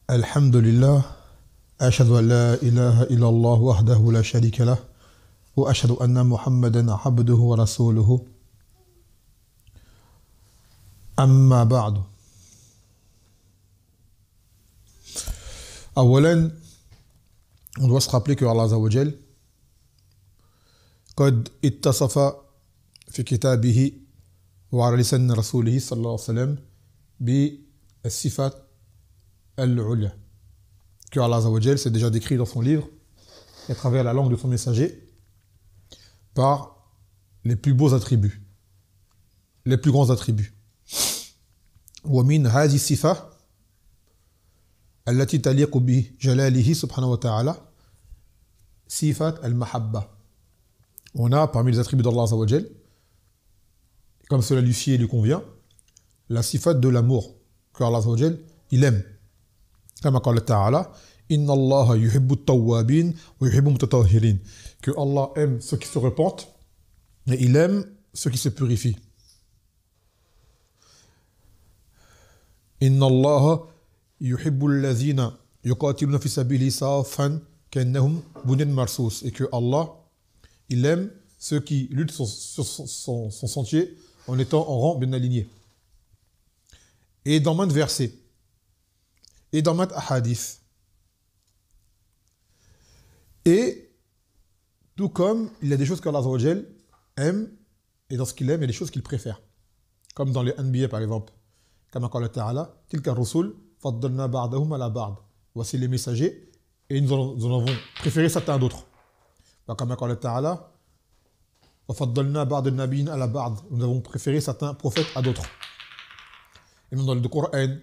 الحمد لله أشهد أن لا إله إلا الله وحده لا شريك له وأشهد أن محمدا عبده ورسوله أما بعد أولا on doit se rappeler que Allah Azza wa Jal قد اتصف في كتابه وعلى لسان رسوله صلى الله عليه وسلم بالصفات العليا que Allah Azza wa Jal s'est déjà décrit dans son livre et à travers la langue de son messager par les plus beaux attributs, les plus grands attributs. ومن هذه الصفة التي تليق بجلاله سبحانه وتعالى صفة المحبة. On a parmi les attributs d'Allah Azza wa Jal, comme cela lui sied et lui convient, la sifat de l'amour que Allah Azza wa Jal, il aime. كما قال تعالى إن الله يحب التوابين ويحب المتطهرين, que Allah aime ceux qui se repentent et il aime ceux qui se purifient. إن الله يحب الذين يقاتلون في سبيله صافا كأنهم بنيان مرصوص, et que Allah il aime ceux qui luttent sur son sentier en étant en rang bien aligné. Et dans maintes versets et dans maintes hadiths, et tout comme il y a des choses qu'Allah Azza wa Jal aime, et dans ce qu'il aime, il y a des choses qu'il préfère, comme dans les Anbiya par exemple, comme قال تعالى تلك الرسل فضلنا بعضهم على بعض, voici les messagers et nous en avons préféré certains d'autres, comme قال تعالى وفضلنا بعض النبيين على بعض, nous avons préféré certains prophètes à d'autres. Et même dans le Coran, il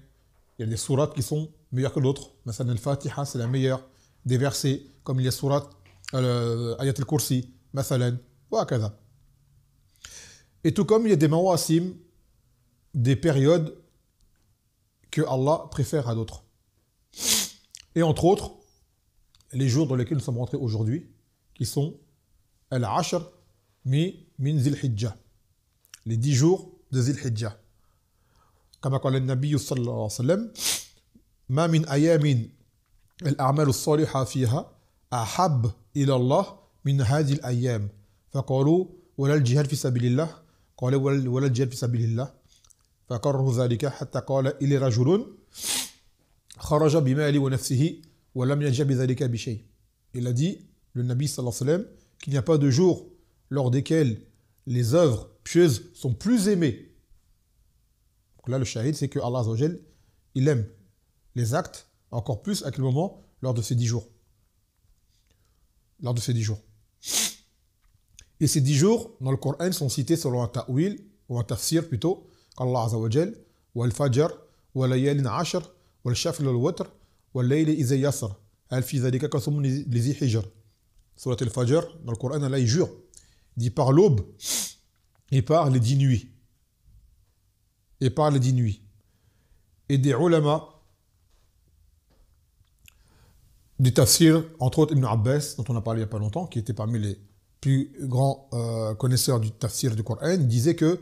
y a des sourates qui sont meilleures que d'autres. مثلا الفاتحة c'est la meilleure des versets, comme il y a sourates Ayat al-Kursi مثلا وهكذا. Et tout comme il y a des mawasim, des périodes que Allah préfère à d'autres. Et entre autres, les jours dans lesquels nous sommes rentrés aujourd'hui, qui sont Al-Ashr min Zil Hijjah, les 10 jours de Zil Hijjah. كما قال النبي صلى الله عليه وسلم ما من أيام الأعمال الصالحة فيها أحب إلى الله من هذه الأيام فقالوا ولا الجهاد في سبيل الله قال ولا الجهاد في سبيل الله فكرروا ذلك حتى قال إلي رجل خرج بمالي ونفسه ولم يرجع بذلك بشيء. Il a dit, le Nabi sallallahu alayhi wa sallam, qu'il n'y a pas de jour lors desquels les œuvres pieuses sont plus aimées. Donc là, le shahid, c'est que Allah Azza wa Jal, il aime les actes encore plus à quel moment? Lors de ces 10 jours. Lors de ces 10 jours. Et ces 10 jours, dans le Coran, sont cités selon un ta'wil, ou un tafsir plutôt, qu'Allah Azza wa Jal, wal-fajr, wal-layalin ashr, wal-shafl wal-watr, wal-layli iza yasr, hal fi dhalika qasmun li zi hijr. Surat al-Fajr, dans le Coran, Allah il jure. Il dit par l'aube et par les 10 nuits. Et par les 10 nuits. Et des ulama, des tafsirs, entre autres Ibn Abbas, dont on a parlé il n'y a pas longtemps, qui était parmi les plus grands connaisseurs du tafsir du Coran, disait que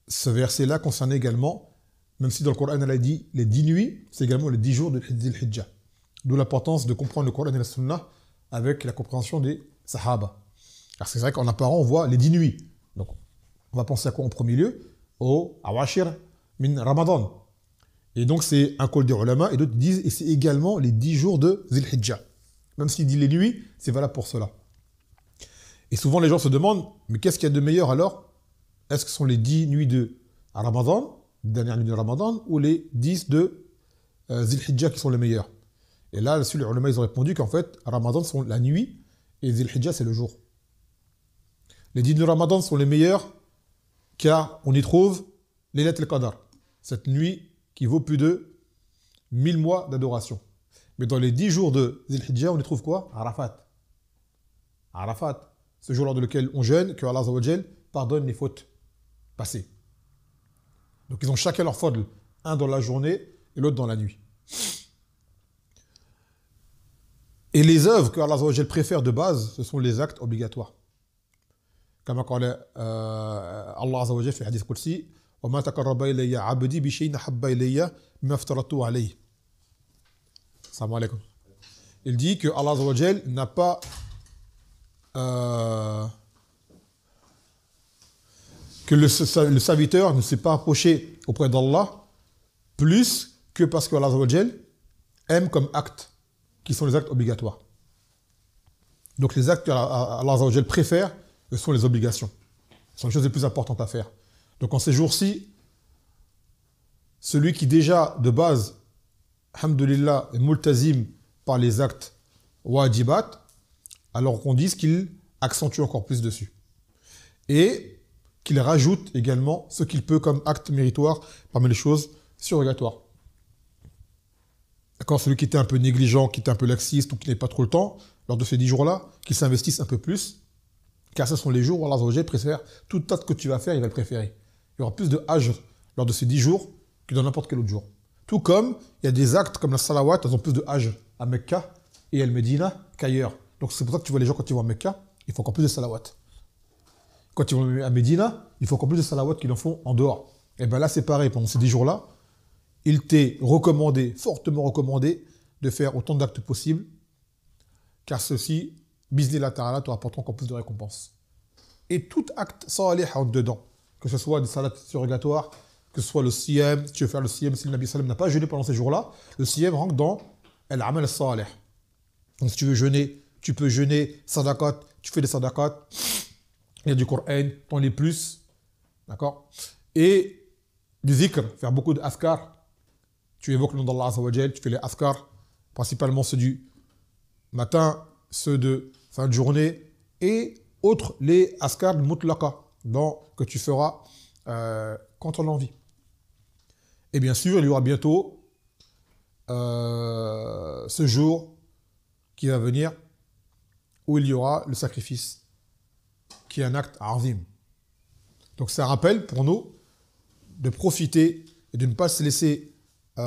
ce verset-là concernait également, même si dans le Coran elle a dit les 10 nuits, c'est également les 10 jours de Dhul Hijjah. D'où l'importance de comprendre le Coran et la Sunna avec la compréhension des Sahaba. Alors c'est vrai qu'en apparent on voit les 10 nuits. Donc on va penser à quoi en premier lieu? Au Awashir min Ramadan. Et donc c'est un col des ulama, et d'autres disent, et c'est également les 10 jours de Dhul Hijjah. Même s'il dit les nuits, c'est valable pour cela. Et souvent les gens se demandent, mais qu'est-ce qu'il y a de meilleur alors? Est-ce que ce sont les 10 nuits de Ramadan, dernière nuit de Ramadan, ou les 10 de Dhul Hijjah qui sont les meilleurs? Et là, les ulama ils ont répondu qu'en fait, Ramadan sont la nuit, et Dhul Hijjah c'est le jour. Les 10 de Ramadan sont les meilleurs, car on y trouve Laylat al-Qadr, cette nuit qui vaut plus de 1000 mois d'adoration. Mais dans les 10 jours de Dhul Hijjah, on y trouve quoi? Arafat. Arafat, ce jour lors de lequel on jeûne, que Allah Azza wa Jal pardonne les fautes passées. Donc ils ont chacun leur fadl, un dans la journée et l'autre dans la nuit. Et les œuvres que Allah Azza wa Jal préfère de base, ce sont les actes obligatoires. كما قال الله عز وجل في الحديث القدسي وما تقرب إلي عبدي بشيء أحب إلي مما افترضته عليه. Salam alaikum. Il dit que Allah Azza wa Jal n'a pas que le serviteur ne s'est pas approché auprès d'Allah plus que parce que Allah Azza wa Jal aime comme actes qui sont les actes obligatoires. Donc les actes qu'Allah Azza wa Jal préfère, ce sont les obligations. Ce sont les choses les plus importantes à faire. Donc en ces jours-ci, celui qui déjà de base, alhamdoulilah, est multazim par les actes wajibat, alors qu'on dise qu'il accentue encore plus dessus. Et qu'il rajoute également ce qu'il peut comme acte méritoire parmi les choses surrogatoires. D'accord, celui qui était un peu négligent, qui était un peu laxiste ou qui n'avait pas trop le temps, lors de ces 10 jours-là, qu'il s'investisse un peu plus, car ce sont les jours où Allah Azza wa Jalla préfère tout acte que tu vas faire, il va le préférer. Il y aura plus de hajr lors de ces 10 jours que dans n'importe quel autre jour. Tout comme il y a des actes comme la salawat, elles ont plus de hajr à Mecca et à Medina qu'ailleurs. Donc c'est pour ça que tu vois les gens quand ils vont à Mecca, ils font encore plus de salawat. Quand ils vont à Medina, il faut encore plus de salawat qu'ils en font en dehors. Et bien là c'est pareil, pendant ces 10 jours-là, il t'est recommandé, fortement recommandé, de faire autant d'actes possibles, car ceci, biznillah ta'ala, te rapportera encore plus de récompenses. Et tout acte salih entre dedans, que ce soit des salats surrogatoires, que ce soit le siyam, si tu veux faire le siyam, si le Nabi sallam n'a pas jeûné pendant ces jours-là, le siyam rentre dans al-amal salih. Donc si tu veux jeûner, tu peux jeûner, sadaqat, tu fais des sadaqat, il y a du Coran, t'en lis plus, d'accord? Et du zikr, faire beaucoup d'afkar, tu évoques le nom d'Allah Azza wa Jal, tu fais les afkar, principalement ceux du matin, ceux de fin de journée, et autres, les askar mutlaqa, que tu feras quand on a envie. Et bien sûr, il y aura bientôt ce jour qui va venir où il y aura le sacrifice, qui est un acte azim. Donc c'est un rappel pour nous de profiter et de ne pas se laisser, de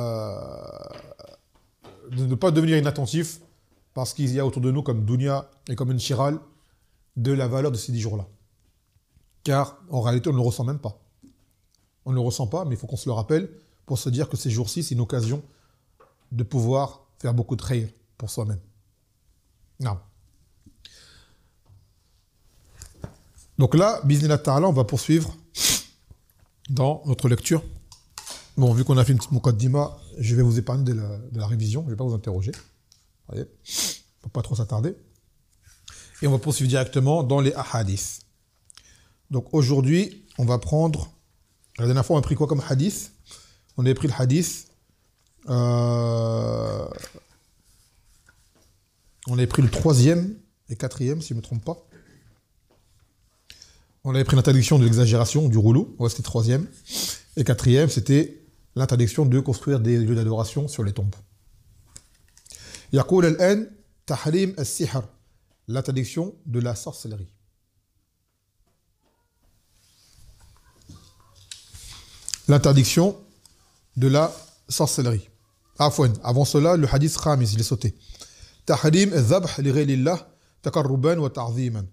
ne pas devenir inattentif parce qu'il y a autour de nous comme dunya et comme une chiral de la valeur de ces 10 jours-là. Car en réalité, on ne le ressent même pas. On ne le ressent pas, mais il faut qu'on se le rappelle pour se dire que ces jours-ci, c'est une occasion de pouvoir faire beaucoup de khayr pour soi-même. Non. Donc là, biznillah ta'ala, on va poursuivre dans notre lecture. Bon, vu qu'on a fait une petite muqaddima, je vais vous épargner de la révision, je ne vais pas vous interroger. Voyez, faut pas trop s'attarder. Et on va poursuivre directement dans les ahadiths. Donc aujourd'hui, on va prendre... La dernière fois, on a pris quoi comme hadith? On avait pris le hadith... on avait pris le 3e et 4e, si je ne me trompe pas. On avait pris l'interdiction de l'exagération, du roulou. Ouais, c'était 3e. Et 4e, c'était l'interdiction de construire des lieux d'adoration sur les tombes. يقول الآن تحريم السحر, l'interdiction de la sorcellerie. L'interdiction de la sorcellerie. Avant cela, le hadith khamis, il est sauté. Tahrim al-dhabh li ghayrillah takarruban wa ta'ziman.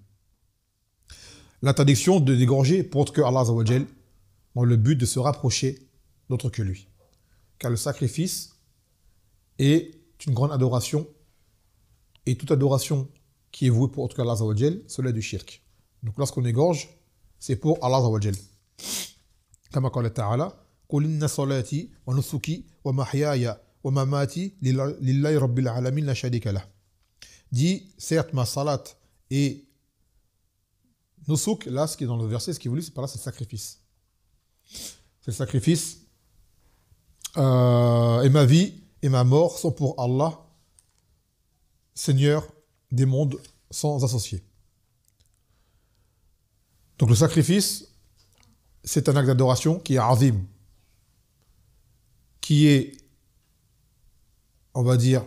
L'interdiction de dégorger pour autre que Allah Azza wa Jal, dans le but de se rapprocher d'autre que lui. Car le sacrifice est une grande adoration, et toute adoration qui est vouée pour autre que Allah Azza wa Jal, cela est du shirk. Donc lorsqu'on égorge, c'est pour Allah Azza wa Jal. Comme قال تعالى قل إن صلاتي ونسكي ومحياي ومماتي لله رب العالمين لا شريك له. Dit, certes, ma salat et nusuk, là, ce qui est dans le verset, ce qui est voulu, c'est par là, c'est le sacrifice. C'est le sacrifice. Et ma vie et ma mort sont pour Allah, Seigneur des mondes sans associé. Donc le sacrifice, c'est un acte d'adoration qui est azim, qui est, on va dire,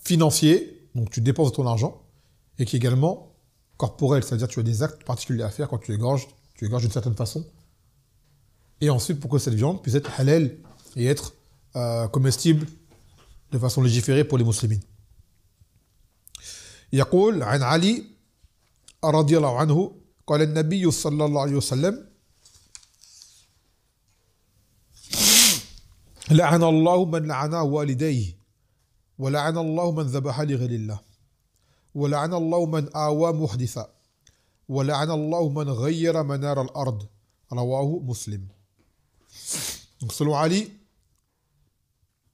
financier, donc tu dépenses de ton argent, et qui est également corporel, c'est-à-dire tu as des actes particuliers à faire quand tu égorges d'une certaine façon, et ensuite pour que cette viande puisse être halal et être comestible de façon légiférée pour les musulmans. يقول عن علي رضي الله عنه قال النبي صلى الله عليه وسلم لعن الله من لعن والديه وَلَعَنَ اللَّهُ مَنْ ذَبَحَ لِغَيْرِ اللَّهِ وَلَعَنَ اللَّهُ مَنْ آوَى مُحْدِثًا وَلَعَنَ اللَّهُ مَنْ غَيَّرَ مَنَارَ الْأَرْضِ رواه مسلم. Donc selon Ali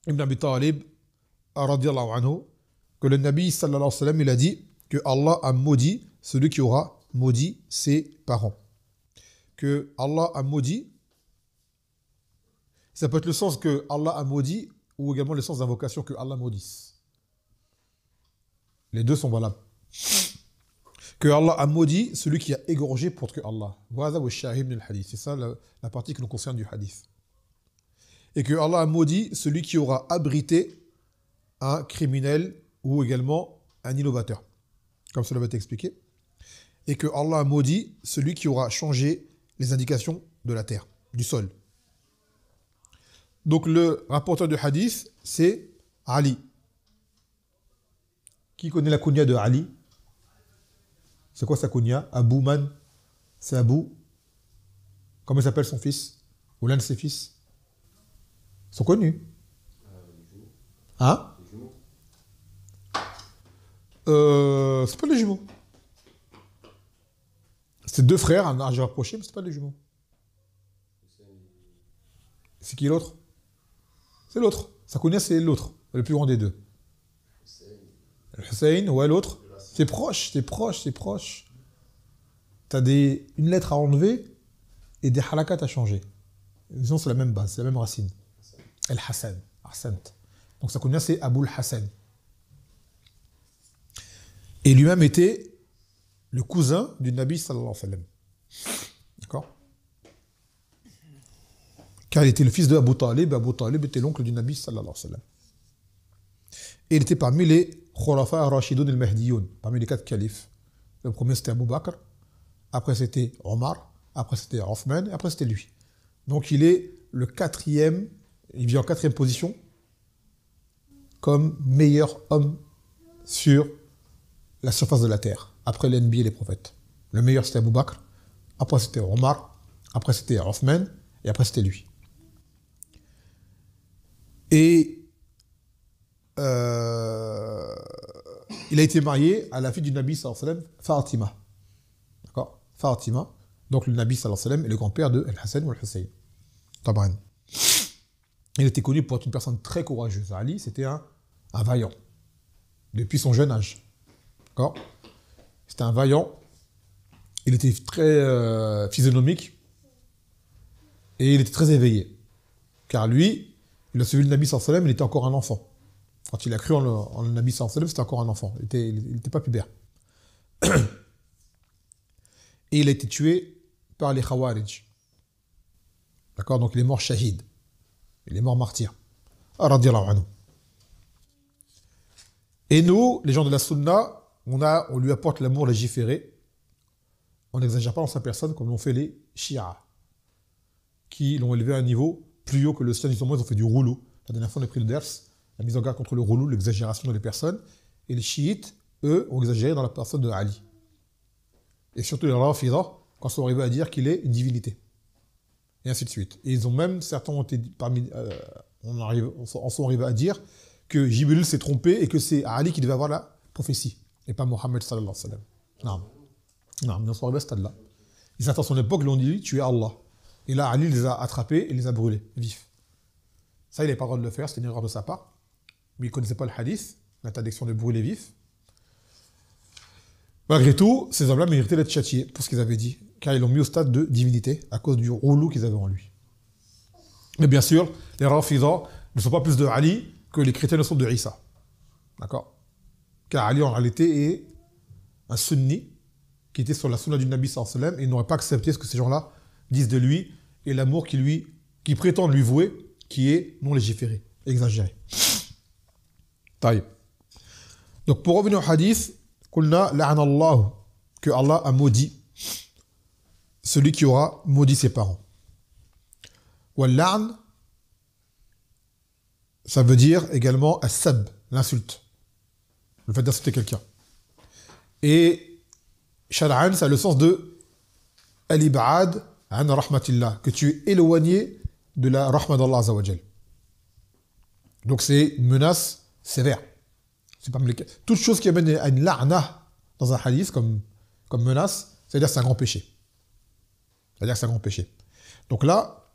ibn Abi Talib radiyallahu anhu, que le Nabi sallallahu alayhi wa sallam, il a dit que Allah a maudit celui qui aura maudit ses parents. Que Allah a maudit, ça peut être le sens que Allah a maudit ou également le sens d'invocation que Allah maudisse. Les deux sont valables. Que Allah a maudit celui qui a égorgé pour que Allah. C'est ça la partie qui nous concerne du hadith. Et que Allah a maudit celui qui aura abrité un criminel ou également un innovateur. Comme cela va être expliqué. Et que Allah a maudit celui qui aura changé les indications de la terre, du sol. Donc le rapporteur du hadith, c'est Ali. Qui connaît la kunya de Ali? C'est quoi sa kunya? Abu Man. C'est Abu. Comment il s'appelle son fils? Ou l'un de ses fils? Ils sont connus. Hein? C'est pas les jumeaux. C'est deux frères, un âge rapproché, mais c'est pas les jumeaux. C'est qui l'autre? C'est l'autre. Sa kunya, c'est l'autre, le plus grand des deux. Le Hussein, ouais, l'autre. C'est proche, c'est proche, c'est proche. T'as une lettre à enlever et des halakat à changer. Sinon, c'est la même base, c'est la même racine. El-Hassan, Hassan. Donc sa kunya, c'est Abul Hassan. Et lui-même était le cousin du Nabi sallallahu alayhi wa sallam. D'accord? Car il était le fils de Abu Talib. Abu Talib était l'oncle du Nabi sallallahu alayhi wa sallam. Et il était parmi les Khulafa Rashidoun al-Mahdiyoun, parmi les 4 califes. Le premier c'était Abu Bakr, après c'était Omar, après c'était Othman, et après c'était lui. Donc il est le 4e, il vient en 4e position comme meilleur homme sur la surface de la terre, après l'Anbiya et les prophètes. Le meilleur c'était Abu Bakr, après c'était Omar, après c'était Othman, et après c'était lui. Et il a été marié à la fille du Nabi sallallahu alayhi wa sallam, Fatima. D'accord? Fatima. Donc le Nabi sallallahu alayhi wa sallam est le grand-père de Al-Hassan ou Al-Hussein. Taban. Il était connu pour être une personne très courageuse. Ali, c'était un vaillant. Depuis son jeune âge. D'accord? C'était un vaillant. Il était très physionomique. Et il était très éveillé. Car lui, il a suivi le Nabi sallallahu alayhi wa sallam, il était encore un enfant. Quand il a cru en le Nabi sallallahu alayhi wa sallam, c'était encore un enfant. Il n'était pas pubère. Et il a été tué par les Khawarij. D'accord? Donc il est mort shahid. Il est mort martyr. Radiyallahu anhu. Et nous, les gens de la Sunna, on lui apporte l'amour légiféré. On n'exagère pas dans sa personne comme l'ont fait les Shia, qui l'ont élevé à un niveau plus haut que le sien. Ils ont fait du rouleau. La dernière fois, on a pris le ders. La mise en garde contre le rouleau, l'exagération dans les personnes. Et les chiites, eux, ont exagéré dans la personne de Ali. Et surtout les Rafidah, quand ils sont arrivés à dire qu'il est une divinité. Et ainsi de suite. Et ils ont même, certains ont été parmi, en sont arrivés à dire que Jibril s'est trompé et que c'est Ali qui devait avoir la prophétie, et pas Mohammed sallallahu alayhi wa sallam. Non, ils sont arrivés à ce stade-là. Ils attendent son époque, l'ont dit, tu es Allah. Et là, Ali les a attrapés et les a brûlés, vifs. Ça, il n'avait pas le droit de le faire, c'était une erreur de sa part. Mais il ne connaissait pas le hadith, l'interdiction de brûler vif. Malgré tout, ces hommes-là méritaient d'être châtiés pour ce qu'ils avaient dit, car ils l'ont mis au stade de divinité à cause du rouleau qu'ils avaient en lui. Mais bien sûr, les Rafidah ne sont pas plus de Ali que les chrétiens ne sont de Isa. D'accord? Car Ali, en réalité, est un sunni qui était sur la sunna du Nabi sallallahu alayhi wa sallam et n'aurait pas accepté ce que ces gens-là disent de lui et l'amour qu'ils prétendent lui vouer, qui est non légiféré, exagéré. Taïb. Donc pour revenir au hadith, Qulna la'ana Allah, que Allah a maudit celui qui aura maudit ses parents. Wal la'n, ça veut dire également as-sab, l'insulte, le fait d'insulter quelqu'un. Et shar'an, ça a le sens de al-ib'ad an rahmatillah, que tu es éloigné de la rahma d'Allah azza wa jal. Donc c'est une menace sévère. C'est pas toute chose qui amène à une la'na dans un hadith comme menace, c'est-à-dire que c'est un grand péché. C'est-à-dire que c'est un grand péché. Donc là,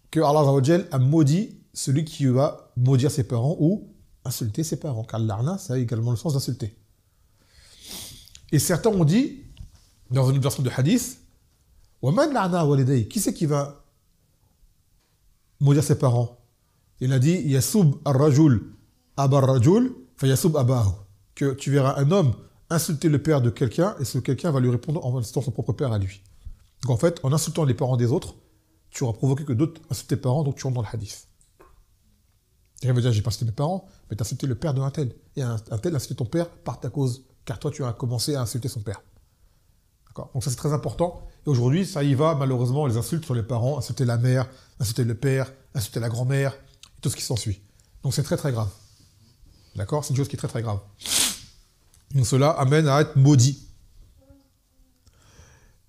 que Allah Azza wa Jal a maudit celui qui va maudire ses parents ou insulter ses parents. Car l'arna, ça a également le sens d'insulter. Et certains ont dit, dans une version de hadith, وَمَنْ لَعْنَا وَلِدَيْهِ qui c'est qui va maudire ses parents? Il a dit, يَسُبْ الرَّجُلْ أَبَا الرَّجُلْ فَيَسُبْ أَبَاهُ que tu verras un homme insulter le père de quelqu'un et ce quelqu'un va lui répondre en insultant son propre père à lui. Donc en fait, en insultant les parents des autres, tu auras provoqué que d'autres insultent tes parents, donc tu rentres dans le hadith. Tu vas dire, j'ai pas insulté mes parents, mais tu as insulté le père d'un tel. Et un tel a insulté ton père par ta cause, car toi, tu as commencé à insulter son père. D'accord? Donc ça, c'est très important. Et aujourd'hui, ça y va, malheureusement, les insultes sur les parents, insulter la mère, insulter le père, insulter la grand-mère, et tout ce qui s'ensuit. Donc c'est très, très grave. D'accord? C'est une chose qui est très, très grave. Donc cela amène à être maudit.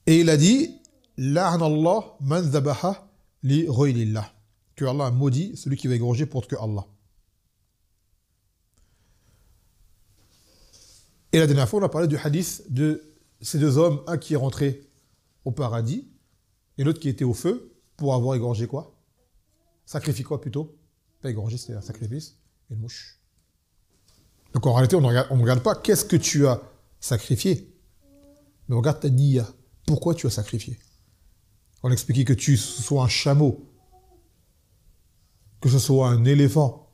Et il a dit, La'anallah man dhabaha li ghayrillah. Que Allah a maudit celui qui va égorger pour que Allah. Et la dernière fois, on a parlé du hadith de ces deux hommes, un qui est rentré au paradis et l'autre qui était au feu pour avoir égorgé quoi? Sacrifié quoi plutôt? Pas égorgé, c'est un sacrifice, une mouche. Donc en réalité, on ne regarde pas qu'est-ce que tu as sacrifié, mais on regarde ta niya. Pourquoi tu as sacrifié? On expliquait que tu sois un chameau, que ce soit un éléphant,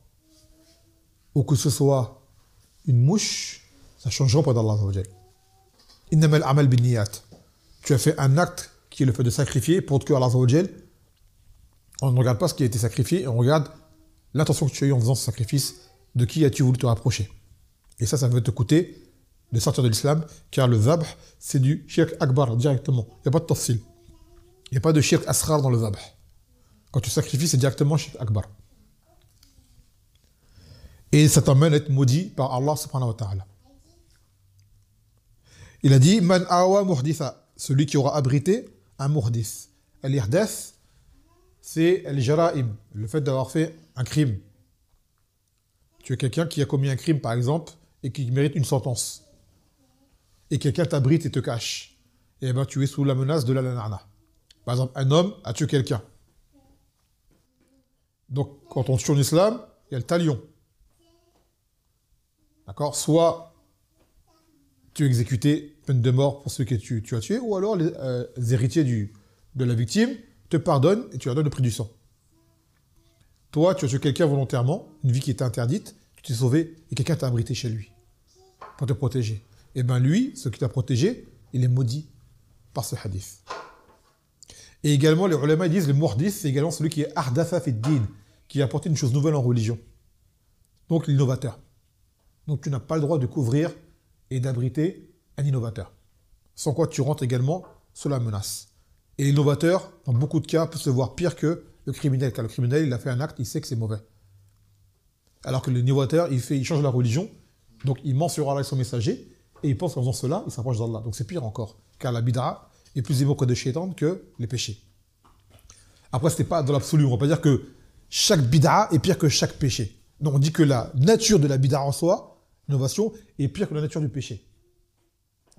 ou que ce soit une mouche, ça ne changera pas d'Allah. Innamal amal bin niyat. Tu as fait un acte qui est le fait de sacrifier pour que Allah. On ne regarde pas ce qui a été sacrifié, on regarde l'intention que tu as eue en faisant ce sacrifice, de qui as-tu voulu te rapprocher. Et ça va te coûter de sortir de l'islam, car le zabh, c'est du shirk akbar directement. Il n'y a pas de tafsil. Il n'y a pas de shirk asghar dans le zabh. Quand tu sacrifies, c'est directement shirk akbar. Et ça t'amène à être maudit par Allah subhanahu wa ta'ala. Il a dit, Man awa muhditha, celui qui aura abrité un muhdith. Al-ihdath, c'est al-jara'im, le fait d'avoir fait un crime. Tu es quelqu'un qui a commis un crime, par exemple, et qui mérite une sentence. Et quelqu'un t'abrite et te cache. Et bien, tu es sous la menace de la la'na. Par exemple, un homme a tué quelqu'un. Donc, quand on tue en islam, il y a le talion. D'accord? Soit tu es exécuté, peine de mort pour ceux que tu as tués, ou alors les héritiers de la victime te pardonnent et tu leur donnes le prix du sang. Toi, tu as tué quelqu'un volontairement, une vie qui était interdite, tu t'es sauvé et quelqu'un t'a abrité chez lui pour te protéger. Et bien lui, ce qui t'a protégé, il est maudit par ce hadith. Et également, les ulama disent, le muhdith, c'est également celui qui est ahdatha fi din, qui a apporté une chose nouvelle en religion. Donc l'innovateur. Donc tu n'as pas le droit de couvrir et d'abriter un innovateur. Sans quoi tu rentres également sous la menace. Et l'innovateur, dans beaucoup de cas, peut se voir pire que le criminel. Car le criminel, il a fait un acte, il sait que c'est mauvais. Alors que l'innovateur, il change la religion, donc il ment sur Allah et son messager, et il pense qu'en faisant cela, il s'approche d'Allah. Donc c'est pire encore. Car la bid'a est plus évoquée de shaitan que les péchés. Après, ce n'est pas dans l'absolu. On ne va pas dire que chaque bid'a est pire que chaque péché. Non, on dit que la nature de la bid'a en soi, l'innovation, est pire que la nature du péché.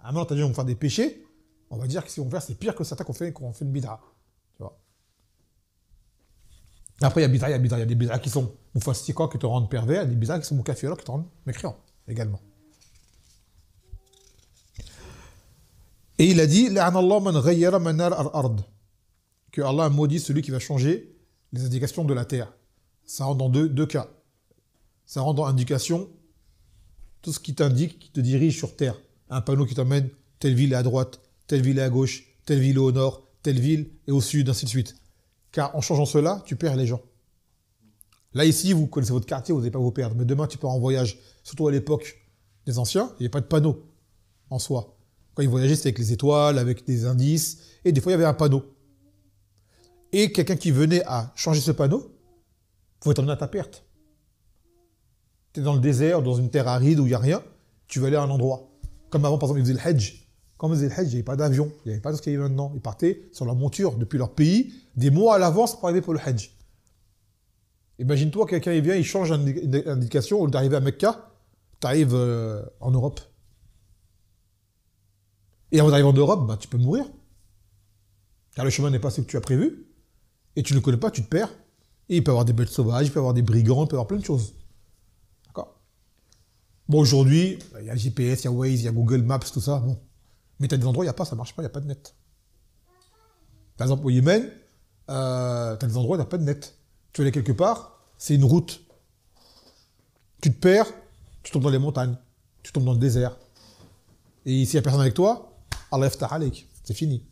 À un moment, tu as dit qu'on va faire des péchés, on va dire que si on fait, c'est pire que certains qu'on fait une bid'a. Tu vois. Après, il y a bid'a, il y a des bid'a qui sont moufastiqa, qui te rendent pervers, et des bid'a qui sont moukafira, qui te rendent mécréant, également. Et il a dit, La'anallah man ghayyara manar al-ard. Que Allah a maudit celui qui va changer les indications de la terre. Ça rentre dans deux cas. Ça rentre dans indication, tout ce qui t'indique, qui te dirige sur terre. Un panneau qui t'emmène, telle ville est à droite, telle ville est à gauche, telle ville est au nord, telle ville est au sud, ainsi de suite. Car en changeant cela, tu perds les gens. Là, ici, vous connaissez votre quartier, vous n'allez pas vous perdre. Mais demain, tu pars en voyage. Surtout à l'époque des anciens, il n'y avait pas de panneau en soi. Quand ils voyageaient, c'était avec les étoiles, avec des indices. Et des fois, il y avait un panneau. Et quelqu'un qui venait à changer ce panneau, pouvait t'emmener à ta perte. Tu es dans le désert, dans une terre aride où il n'y a rien, tu vas aller à un endroit. Comme avant, par exemple, ils faisaient le Hajj. Quand ils faisaient le Hajj, il n'y avait pas d'avion, il n'y avait pas de ce qu'il y a maintenant. Ils partaient sur leur monture depuis leur pays, des mois à l'avance pour arriver pour le Hajj. Imagine-toi, quelqu'un il vient, il change une indication, au lieu d'arriver à Mecca, tu arrives en Europe. Et avant d'arriver en Europe, bah, tu peux mourir. Car le chemin n'est pas ce que tu as prévu. Et tu ne le connais pas, tu te perds. Et il peut y avoir des bêtes sauvages, il peut y avoir des brigands, il peut y avoir plein de choses. D'accord? Bon, aujourd'hui, il y a le GPS, il y a Waze, il y a Google Maps, tout ça. Bon. Mais tu as des endroits où il n'y a pas, ça ne marche pas, il n'y a pas de net. Par exemple, au Yémen, tu as des endroits où il n'y a pas de net. Tu vas aller quelque part, c'est une route. Tu te perds, tu tombes dans les montagnes, tu tombes dans le désert. Et s'il n'y a personne avec toi, Allah yaftah alik, c'est fini.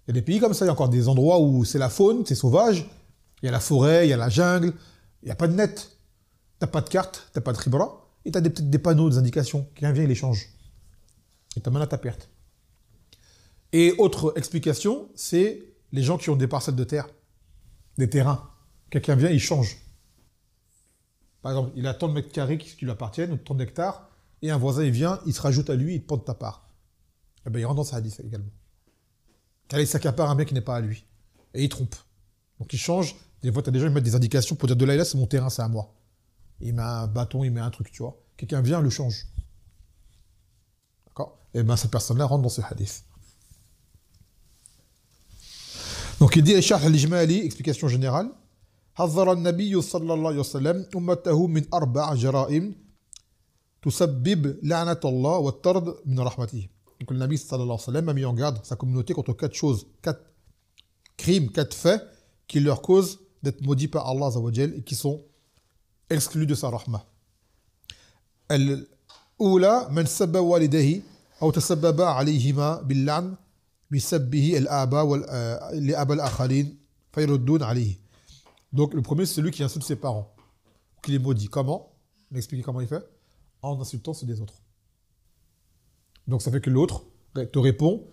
Il y a des pays comme ça, il y a encore des endroits où c'est la faune, c'est sauvage, il y a la forêt, il y a la jungle, il n'y a pas de net. Tu n'as pas de carte, tu n'as pas de ribra, et tu as peut-être des panneaux, des indications. Quelqu'un vient, il les change. Et tu amènes à ta perte. Et autre explication, c'est les gens qui ont des parcelles de terre, des terrains. Quelqu'un vient, il change. Par exemple, il a tant de mètres carrés qui lui appartiennent, ou tant d'hectares, et un voisin, il vient, il se rajoute à lui, il te prend de ta part. Eh bien, il rentre dans sa hadith également. Car il s'accapare un bien qui n'est pas à lui. Et il trompe. Donc il change. Des fois, tu as des gens qui mettent des indications pour dire de là, c'est mon terrain, c'est à moi. Il met un bâton, il met un truc, tu vois. Quelqu'un vient, le change. D'accord? Et bien, cette personne-là rentre dans ce hadith. Donc il dit, Sharh al-Ijmali, explication générale. حذر النبي صلى الله عليه وسلم أمته من 4 جرائم تسبب لعنة الله والطرد من رحمته. Donc le Nabi sallallahu alayhi wa sallam a mis en garde sa communauté contre 4 choses, 4 crimes, 4 faits qui leur causent d'être maudits par Allah azza wa jal et qui sont exclus de sa rahma. الأولى من سب والديه أو تسبب عليهما باللعن بسبه الآباء لآباء الآخرين فيردون عليه. Donc le premier c'est celui qui insulte ses parents, qui les maudit. Comment? On explique comment il fait? En insultant ceux des autres. Donc ça fait que l'autre te répond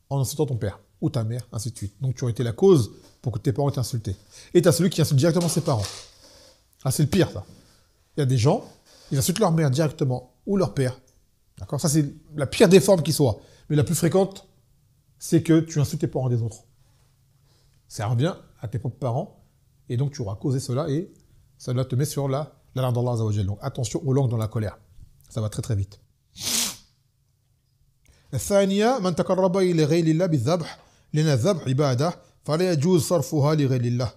en insultant ton père ou ta mère, ainsi de suite. Donc tu aurais été la cause pour que tes parents aient insulté. Et tu as celui qui insulte directement ses parents. Ah, c'est le pire, ça. Il y a des gens, ils insultent leur mère directement ou leur père. D'accord? Ça, c'est la pire des formes qui soit. Mais la plus fréquente, c'est que tu insultes tes parents des autres. Ça revient à tes propres parents et donc tu auras causé cela et cela te met sur la langue d'Allah azza wa jalla. Donc attention aux langues dans la colère. Ça va très très vite. الثانية من تقرب إلى غير الله بالذبح لأن الذبح عبادة فلا يجوز صرفها لغير الله.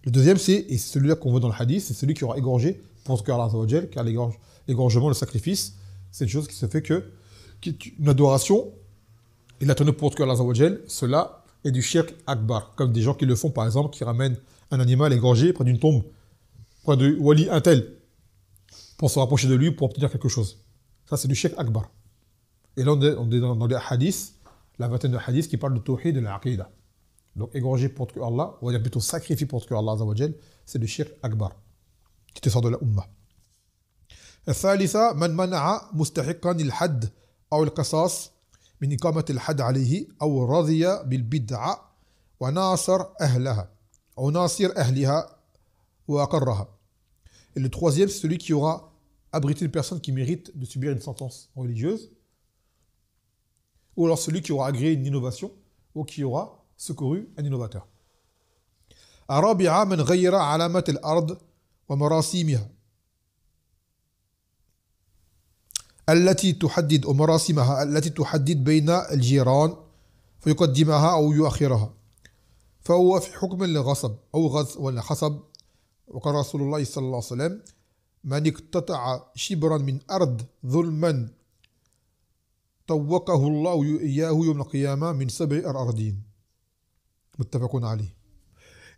Le deuxième c'est celui-là qu'on voit dans le hadith, c'est celui qui aura égorgé pour Allah azza wa jalla, car l'égorgement, le sacrifice, c'est une chose qui se fait une adoration, il a tenu pour Allah azza wa jalla, cela est du shirk akbar, comme des gens qui le font par exemple, qui ramènent un animal égorgé près d'une tombe, près de wali un tel, pour se rapprocher de lui, pour obtenir quelque chose. Ça c'est du shirk akbar. Et là, on est dans les hadiths, la vingtaine de hadiths qui parlent de tawhid et de l'aqidah. Donc, égorger pour que Allah, on va dire plutôt sacrifier pour que Allah azza wa jal, c'est le shirk akbar, qui te sort de la ummah. الثالثة من منع مستحقا الحد أو القصاص من إقامة الحد عليه أو رضي بالبدعة وناصر أهلها أو ناصر أهلها وأقرها. Et le troisième, c'est celui qui aura abrité une personne qui mérite de subir une sentence religieuse, ou alors celui qui aura agréé une innovation, ou qui aura secouru un innovateur. الرابعة من غير علامات الأرض ومراسيمها التي تحدد ومراسمها التي تحدد بين الجيران فيقدمها أو يؤخرها فهو في حكم الغصب أو غصب ولا خصب. وقال رسول الله صلى الله عليه وسلم من اقتطع شبرا من أرض ظلما طوقه الله إياه يوم القيامة من 7 أراضين متفق عليه.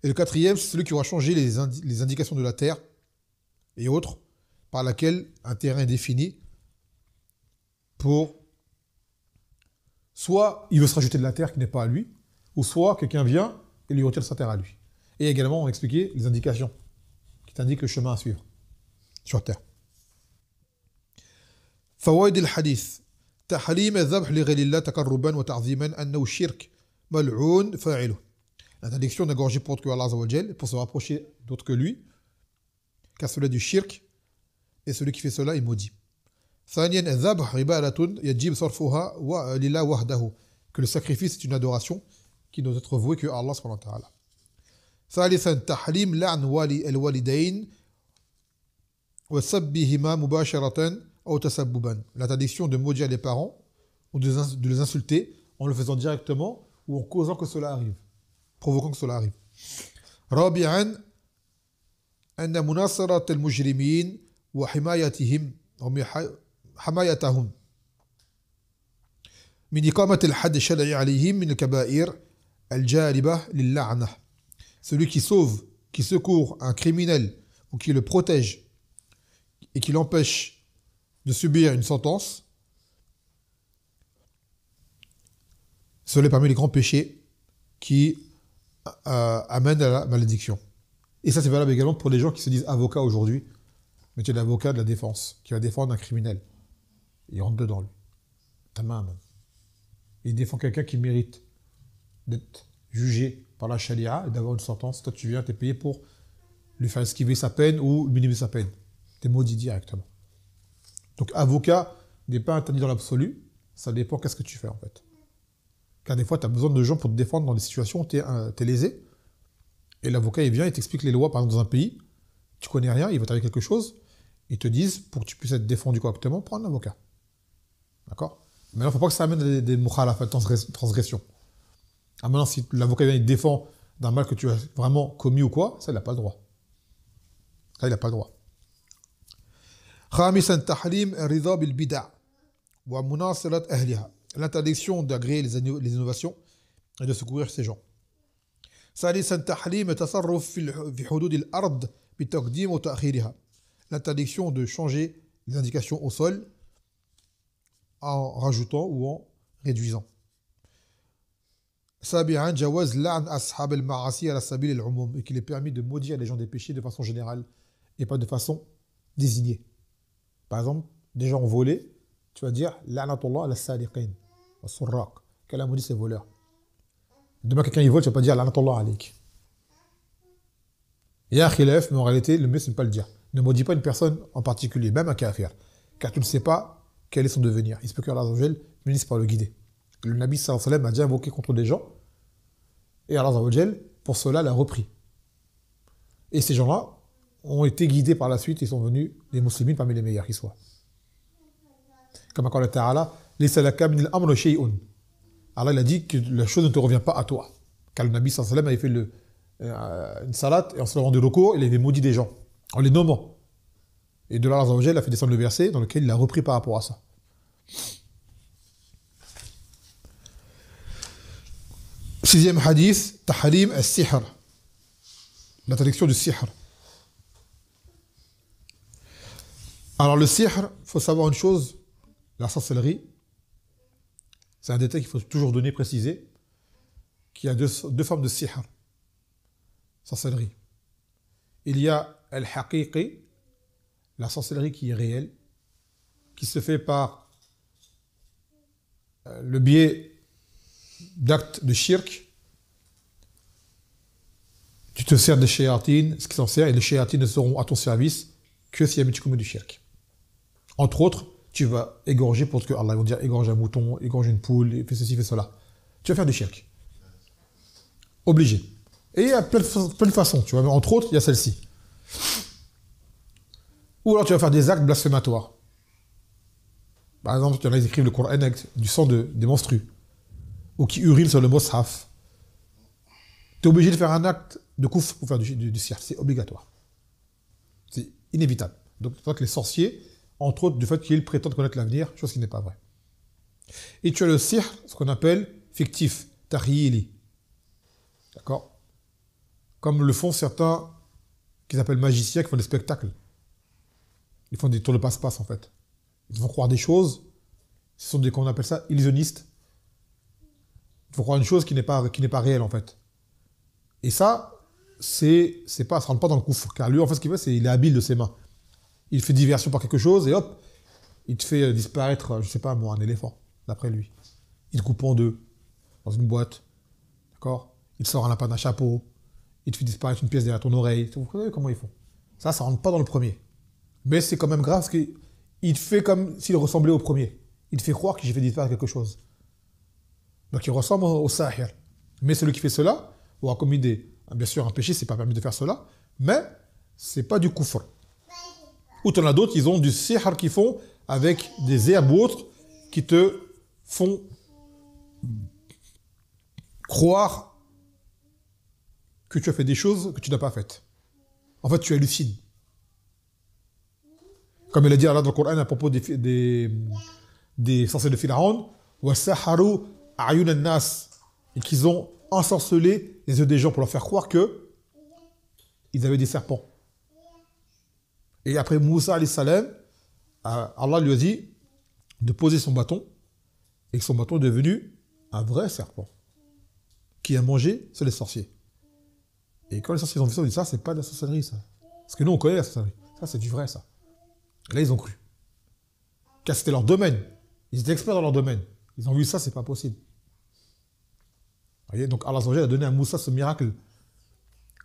Et le quatrième, c'est celui qui aura changé les indications de la terre et autres, par laquelle un terrain est défini pour soit il veut se rajouter de la terre qui n'est pas à lui, ou soit quelqu'un vient et lui retire sa terre à lui. Et également, on a expliqué les indications qui t'indiquent le chemin à suivre sur terre. فوائد الحديث تحريم الذبح لغير الله تقربا وتعظيما أنه شرك ملعون فاعله. L'interdiction d'égorger pour Allah azza wa jal, pour se rapprocher d'autre que lui, car cela du shirk, et celui qui fait cela est maudit. ثانيا الذبح عبادة يجب صرفها لله وحده, que le sacrifice est une adoration qui doit être vouée que Allah subhanahu wa ta'ala. ثالثا تحريم لعن الوالدين وسبهما مباشرة أو تسببا. L'interdiction de maudire les parents ou de les insulter en le faisant directement ou en causant que cela arrive, provoquant que cela arrive. رابعا أن مناصرة المجرمين وحمايتهم حمايتهم من إقامة الحد الشرعي عليهم من الكبائر الجالبة للعنة. Celui qui sauve, qui secourt un criminel ou qui le protège et qui l'empêche de subir une sentence, cela est parmi les grands péchés qui amènent à la malédiction. Et ça, c'est valable également pour les gens qui se disent avocats aujourd'hui, mais tu es l'avocat de la défense, qui va défendre un criminel. Il rentre dedans, lui. Tamam. Il défend quelqu'un qui mérite d'être jugé par la charia et d'avoir une sentence. Toi, tu viens, tu es payé pour lui faire esquiver sa peine ou minimiser sa peine. Tu es maudit directement. Donc, avocat n'est pas interdit dans l'absolu. Ça dépend qu'est-ce que tu fais, en fait. Car des fois, tu as besoin de gens pour te défendre dans des situations où tu es lésé. Et l'avocat, il vient, il t'explique les lois, par exemple, dans un pays. Tu connais rien, il va t'arriver quelque chose. Ils te disent, pour que tu puisses être défendu correctement, prends un avocat. D'accord? Mais il ne faut pas que ça amène des mukhalafat, transgressions. Ah, maintenant, si l'avocat vient, il te défend d'un mal que tu as vraiment commis ou quoi, ça, il n'a pas le droit. Ça, il n'a pas le droit. خامسا تحريم الرضا بالبدع ومناصرة أهلها. L'interdiction d'agréer les innovations et de secourir ces gens. ثالثا تحريم التصرف في حدود الأرض بتقديم وتأخيرها. L'interdiction de changer les indications au sol en rajoutant ou en réduisant. سابعا جواز لعن أصحاب المعاصي على سبيل العموم, et qu'il est permis de maudire les gens des péchés de façon générale et pas de façon désignée. Par exemple, des gens ont volé, tu vas dire la'natullah ala sadiqin wa surraq, qu'Allah maudit ces voleurs. Demain quelqu'un il vole, tu vas pas dire la'natullah alayk. Il y a un khilaf, mais en réalité le mieux c'est de ne pas le dire. Ne maudis pas une personne en particulier, même un kafir, car tu ne sais pas quel est son devenir. Il se peut que Allah finisse par le guider. Le Nabi sallallahu alayhi wa sallam a déjà invoqué contre des gens et Allah pour cela l'a repris. Et ces gens-là ont été guidés par la suite et sont venus des musulmans parmi les meilleurs qui soient. Comme Allah Ta'ala, Allah il a dit que la chose ne te revient pas à toi. Car le Nabi sallallahu alayhi wa sallam avait fait une salade et en se rendant de recours, il avait maudit des gens en les nommant. Et de là, Allah a fait descendre le verset dans lequel il a repris par rapport à ça. Sixième hadith, tahrim al-sihr, l'interdiction du sihr. Alors le sihr, il faut savoir une chose, la sorcellerie, c'est un détail qu'il faut toujours donner, préciser, qu'il y a deux formes de sihr, sorcellerie. Il y a al-haqiqi, la sorcellerie qui est réelle, qui se fait par le biais d'actes de shirk. Tu te sers des shayatines, ce qui s'en sert, et les shayatines ne seront à ton service que si tu commets du shirk. Entre autres, tu vas égorger pour que Allah va dire égorge un mouton, égorge une poule, fais ceci, fais cela. Tu vas faire du shirk. Obligé. Et il y a plein de façons, tu vois, mais entre autres, il y a celle-ci. Ou alors tu vas faire des actes blasphématoires. Par exemple, il y en a qui écrivent le Coran avec du sang des menstrues, ou qui urinent sur le mushaf. Tu es obligé de faire un acte de kouf pour faire du sihr. C'est obligatoire. C'est inévitable. Donc, tu vois que les sorciers, entre autres, du fait qu'ils prétendent connaître l'avenir, chose qui n'est pas vraie. Et tu as le sihr, ce qu'on appelle fictif, tahyili. D'accord? Comme le font certains qu'ils appellent magiciens, qui font des spectacles. Ils font des tours de passe-passe, en fait. Ils vont croire des choses. Ce sont qu'on appelle ça illusionnistes. Ils vont croire une chose qui n'est pas réelle, en fait. Et ça, ça ne rentre pas dans le coufre. Car lui, en fait, ce qu'il fait, c'est qu'il est habile de ses mains. Il fait diversion par quelque chose et hop, il te fait disparaître, je sais pas moi, un éléphant, d'après lui. Il te coupe en deux, dans une boîte. D'accord? Il sort un lapin d'un chapeau. Il te fait disparaître une pièce derrière ton oreille. Vous savez comment ils font? Ça ne rentre pas dans le premier. Mais c'est quand même grave parce qu'il te fait comme s'il ressemblait au premier. Il te fait croire que j'ai fait disparaître quelque chose. Donc il ressemble au sahir. Mais celui qui fait cela aura commis bien sûr un péché, c'est pas permis de faire cela, mais c'est pas du kufr. Ou tu en as d'autres, ils ont du sihr qu'ils font avec des herbes ou autres qui te font croire que tu as fait des choses que tu n'as pas faites. En fait, tu hallucines. Comme il a dit Allah dans le Coran à propos des sorciers de Pharaon, وَسَحَرُوا أَعْيُنَ النَّاسِ, et qu'ils ont ensorcelé les yeux des gens pour leur faire croire que ils avaient des serpents. Et après Moussa alayhi salam, Allah lui a dit de poser son bâton, et que son bâton est devenu un vrai serpent qui a mangé sur les sorciers. Et quand les sorciers ont vu ça, ils ont dit ça, c'est pas de la sorcellerie, ça. Parce que nous, on connaît la sorcellerie. Ça, c'est du vrai, ça. Et là, ils ont cru. Car c'était leur domaine. Ils étaient experts dans leur domaine. Ils ont vu ça, c'est pas possible. Vous voyez, donc Allah a donné à Moussa ce miracle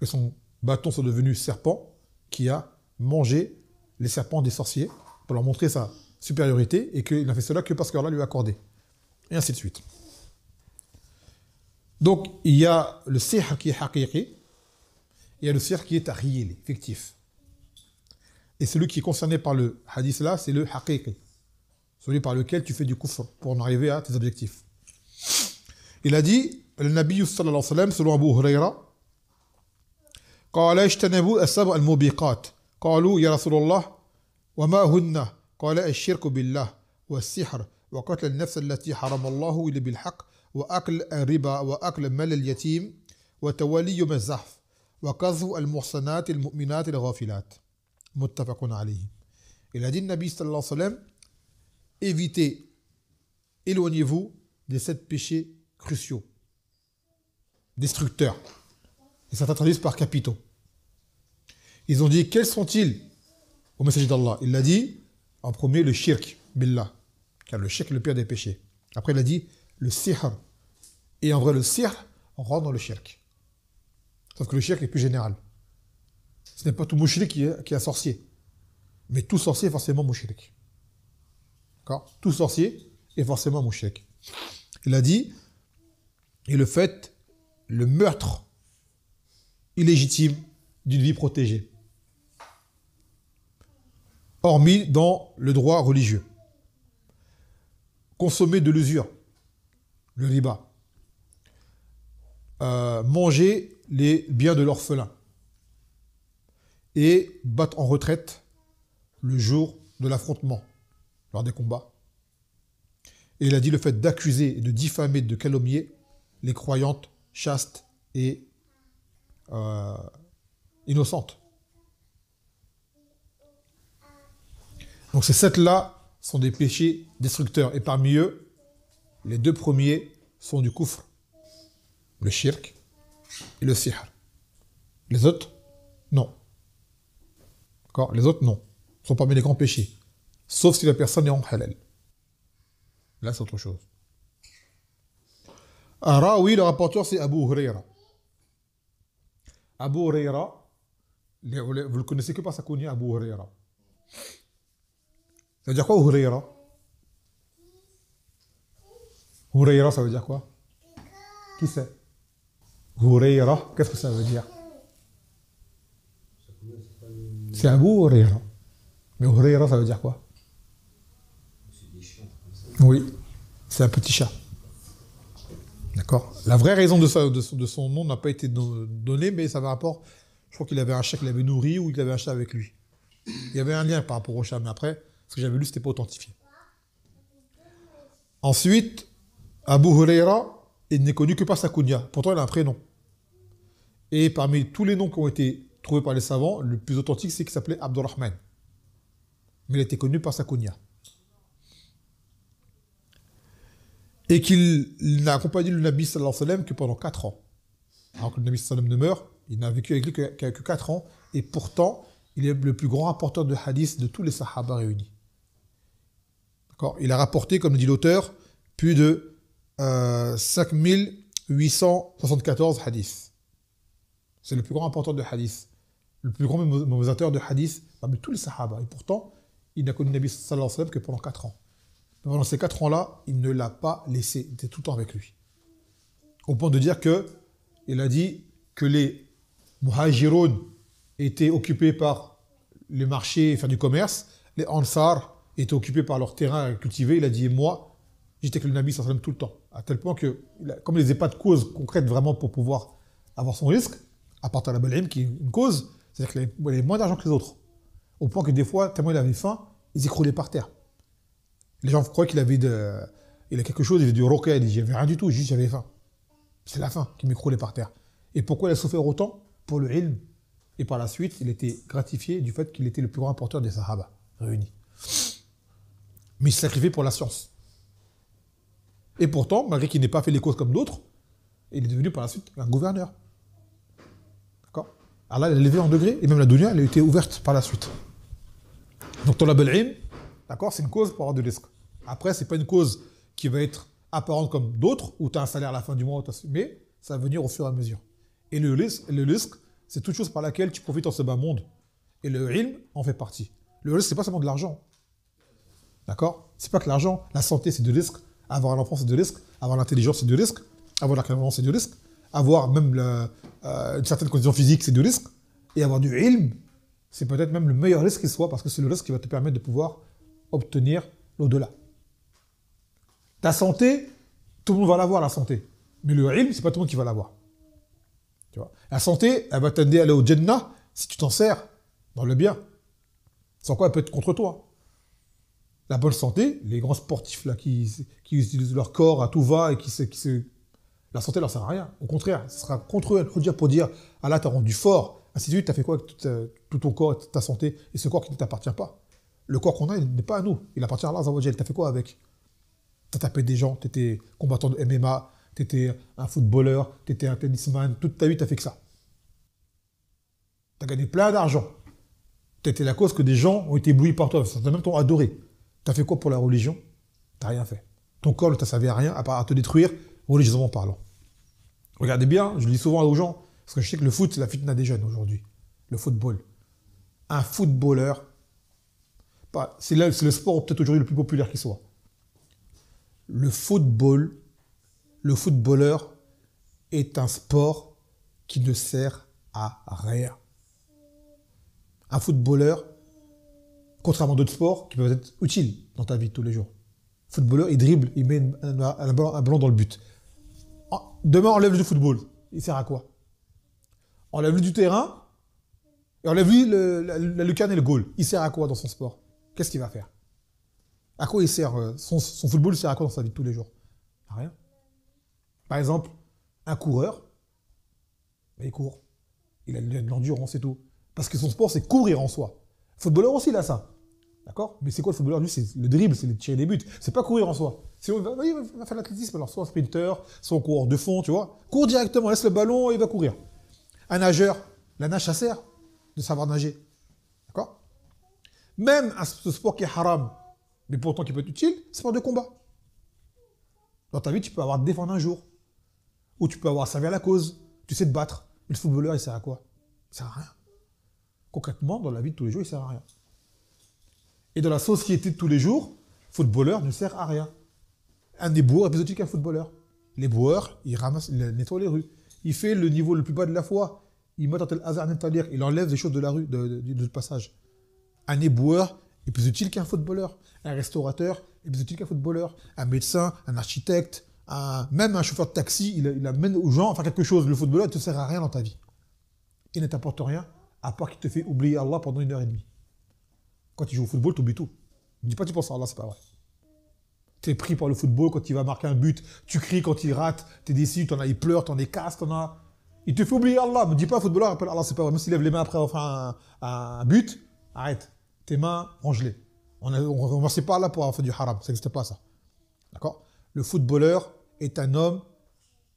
que son bâton soit devenu serpent qui a mangé les serpents des sorciers pour leur montrer sa supériorité et qu'il n'a fait cela que parce qu'Allah lui a accordé. Et ainsi de suite. Donc, il y a le sihr qui est haqiqi, et il y a le sihr qui est tahyili, fictif. Et celui qui est concerné par le hadith là, c'est le haqiqi, celui par lequel tu fais du kufr pour en arriver à tes objectifs. Il a dit, le Nabi sallallahu alayhi wa sallam, selon Abu Huraira, قال اجتنبوا السبع الموبقات قالوا يا رسول الله وما هن قال الشرك بالله والسحر وقتل النفس التي حرم الله إلا بالحق وأكل الربا وأكل مال اليتيم وتولي يوم الزحف وقذف المحصنات المؤمنات الغافلات متفق عليه. Il a dit Nabi sallallahu alayhi wa sallam, évitez, éloignez-vous des 7 péchés cruciaux, destructeurs. Et ça traduit par capitaux. Ils ont dit, quels sont-ils au messager d'Allah? Il a dit, en premier, le shirk, billah, car le shirk est le pire des péchés. Après, il a dit, le sihr. Et en vrai, le sihr rentre dans le shirk. Sauf que le shirk est plus général. Ce n'est pas tout mouchrik qui est un sorcier. Mais tout sorcier est forcément mouchrik. D'accord? Tout sorcier est forcément mouchrik. Il a dit, et le fait, le meurtre illégitime d'une vie protégée, hormis dans le droit religieux. Consommer de l'usure, le riba, manger les biens de l'orphelin et battre en retraite le jour de l'affrontement, lors des combats. Et il a dit le fait d'accuser, de diffamer, de calomnier les croyantes chastes et innocentes. Donc ces 7-là sont des péchés destructeurs. Et parmi eux, les 2 premiers sont du kufr, le shirk et le sihr. Les autres, non. D'accord? Les autres, non. Ils sont parmi les grands péchés. Sauf si la personne est en halal. Là, c'est autre chose. Rawi, le rapporteur, c'est Abu Huraira. Abu Huraira, vous le connaissez que par sa kunya, Abu Huraira. Ça veut dire quoi, Huraira? Huraira, ça veut dire quoi? Qui c'est? Huraira, qu'est-ce que ça veut dire? C'est Abu Huraira. Mais Huraira, ça veut dire quoi? Oui, c'est un petit chat. D'accord? La vraie raison de son nom n'a pas été donnée, mais ça avait rapport. Je crois qu'il avait un chat qu'il avait nourri ou qu'il avait un chat avec lui. Il y avait un lien par rapport au chat, mais après, ce que j'avais lu, c'était pas authentifié. Ensuite, Abu Huraira, il n'est connu que par sa kunya. Pourtant, il a un prénom. Et parmi tous les noms qui ont été trouvés par les savants, le plus authentique, c'est qu'il s'appelait Abdurrahman. Mais il était connu par sa kunya. Et qu'il n'a accompagné le Nabi sallallahu alayhi wa sallam que pendant 4 ans. Alors que le Nabi sallallahu alayhi wa sallam ne meurt, il n'a vécu avec lui que 4 ans. Et pourtant, il est le plus grand rapporteur de hadith de tous les sahaba réunis. D'accord? Il a rapporté, comme dit l'auteur, plus de 5874 hadiths. C'est le plus grand rapporteur de hadith. Le plus grand mémorisateur de hadith parmi tous les sahaba. Et pourtant, il n'a connu le Nabi sallallahu alayhi wa sallam que pendant 4 ans. Pendant ces 4 ans-là, il ne l'a pas laissé. Il était tout le temps avec lui. Au point de dire que, il a dit que les muhajiroun étaient occupés par les marchés, faire du commerce, les Ansar étaient occupés par leur terrain à cultiver. Il a dit, et moi, j'étais avec le Nabi sallallahu alayhi wa sallam tout le temps. À tel point que, comme il n'avait pas de cause concrète vraiment pour pouvoir avoir son risque, à part la Bal'im qui est une cause, c'est-à-dire qu'il avait moins d'argent que les autres. Au point que des fois, tellement il avait faim, il s'écroulait par terre. Les gens croient qu'il avait il a quelque chose, il avait du roquet, il dit, j'avais rien du tout, juste j'avais faim. C'est la faim qui m'écroulait par terre. Et pourquoi il a souffert autant? Pour le ilm. Et par la suite, il était gratifié du fait qu'il était le plus grand porteur des Sahaba réunis. Mais il s'est sacrifié pour la science. Et pourtant, malgré qu'il n'ait pas fait les causes comme d'autres, il est devenu par la suite un gouverneur. D'accord? Allah l'a élevé en degré, et même la dunya, elle a été ouverte par la suite. Donc, talab al-ilm, d'accord, c'est une cause pour avoir de risque. Après, c'est pas une cause qui va être apparente comme d'autres, où tu as un salaire à la fin du mois, mais ça va venir au fur et à mesure. Et le risque, c'est toute chose par laquelle tu profites en ce bas monde. Et le ilm en fait partie. Le risque, c'est pas seulement de l'argent. D'accord? C'est pas que l'argent, la santé, c'est de risque. Avoir un enfant, c'est de risque. Avoir l'intelligence, c'est de risque. Avoir la clairvoyance, c'est de risque. Avoir même une certaine condition physique, c'est de risque. Et avoir du ilm, c'est peut-être même le meilleur risque qui soit, parce que c'est le risque qui va te permettre de pouvoir obtenir l'au-delà. Ta santé, tout le monde va l'avoir, la santé. Mais le ilm, c'est pas tout le monde qui va l'avoir. Tu vois? La santé, elle va t'aider à aller au Jannah si tu t'en sers dans le bien. Sans quoi elle peut être contre toi. La bonne santé, les grands sportifs là, qui utilisent leur corps à tout va et la santé leur sert à rien. Au contraire, ce sera contre eux pour dire Allah t'a rendu fort, ainsi de suite, t'as fait quoi avec tout ton corps et ta santé et ce corps qui ne t'appartient pas. Le corps qu'on a, il n'est pas à nous, il appartient à Allah Azza wa Jalla. T'as fait quoi avec? T'as tapé des gens, t'étais combattant de MMA, t'étais un footballeur, t'étais un tennisman, toute ta vie t'as fait que ça. T'as gagné plein d'argent. T'étais la cause que des gens ont été éblouis par toi, certains même t'ont adoré. T'as fait quoi pour la religion? T'as rien fait. Ton corps ne t'a servi à rien, à part à te détruire, religieusement parlant. Regardez bien, je le dis souvent aux gens, parce que je sais que le foot, c'est la fitna des jeunes aujourd'hui. Le football. Un footballeur, c'est le sport peut-être aujourd'hui le plus populaire qui soit. Le footballeur est un sport qui ne sert à rien. Un footballeur, contrairement à d'autres sports qui peuvent être utiles dans ta vie de tous les jours. Le footballeur, il dribble, il met un ballon dans le but. Demain, on enlève le football. Il sert à quoi? On enlève du terrain et on enlève la lucarne et le goal. Il sert à quoi dans son sport? Qu'est-ce qu'il va faire? À quoi il sert son football sert à quoi dans sa vie de tous les jours? À rien. Par exemple, un coureur, il court. Il a de l'endurance et tout. Parce que son sport, c'est courir en soi. Le footballeur aussi, il a ça. D'accord? Mais c'est quoi le footballeur? Lui, c'est le dribble, c'est tirer des buts. C'est pas courir en soi. Sinon, il va faire l'athlétisme. Alors, soit un sprinter, soit un coureur de fond, tu vois. Cours directement, laisse le ballon et il va courir. Un nageur, la nage, ça sert de savoir nager. D'accord? Même ce sport qui est haram, mais pourtant qui peut être utile, c'est sport de combat. Dans ta vie, tu peux avoir défendre un jour. Ou tu peux avoir servi à la cause. Tu sais te battre. Mais le footballeur, il sert à quoi? Il sert à rien. Concrètement, dans la vie de tous les jours, il sert à rien. Et dans la société de tous les jours, le footballeur ne sert à rien. Un éboueur est plus utile qu'un footballeur. L'éboueur, il ramasse, il nettoie les rues. Il fait le niveau le plus bas de la foi. Il met il enlève des choses de la rue, du passage. Un éboueur est plus utile qu'un footballeur. Un restaurateur est plus utile qu'un footballeur. Un médecin, un architecte, même un chauffeur de taxi, il amène aux gens enfin quelque chose. Le footballeur ne te sert à rien dans ta vie. Il ne t'apporte rien, à part qu'il te fait oublier Allah pendant 1h30. Quand tu joues au football, tu oublies tout. Ne dis pas que tu penses à Allah, c'est pas vrai. Tu es pris par le football, quand il va marquer un but, tu cries quand il rate, tu es déçu, il pleure, t'en es casse, il te fait oublier Allah. Ne dis pas footballeur, appelle Allah, c'est pas vrai. Même s'il lève les mains après enfin un but, arrête. Tes mains, range-les. On ne remercie pas Allah pour avoir fait du haram, ça n'existe pas ça. D'accord? Le footballeur est un homme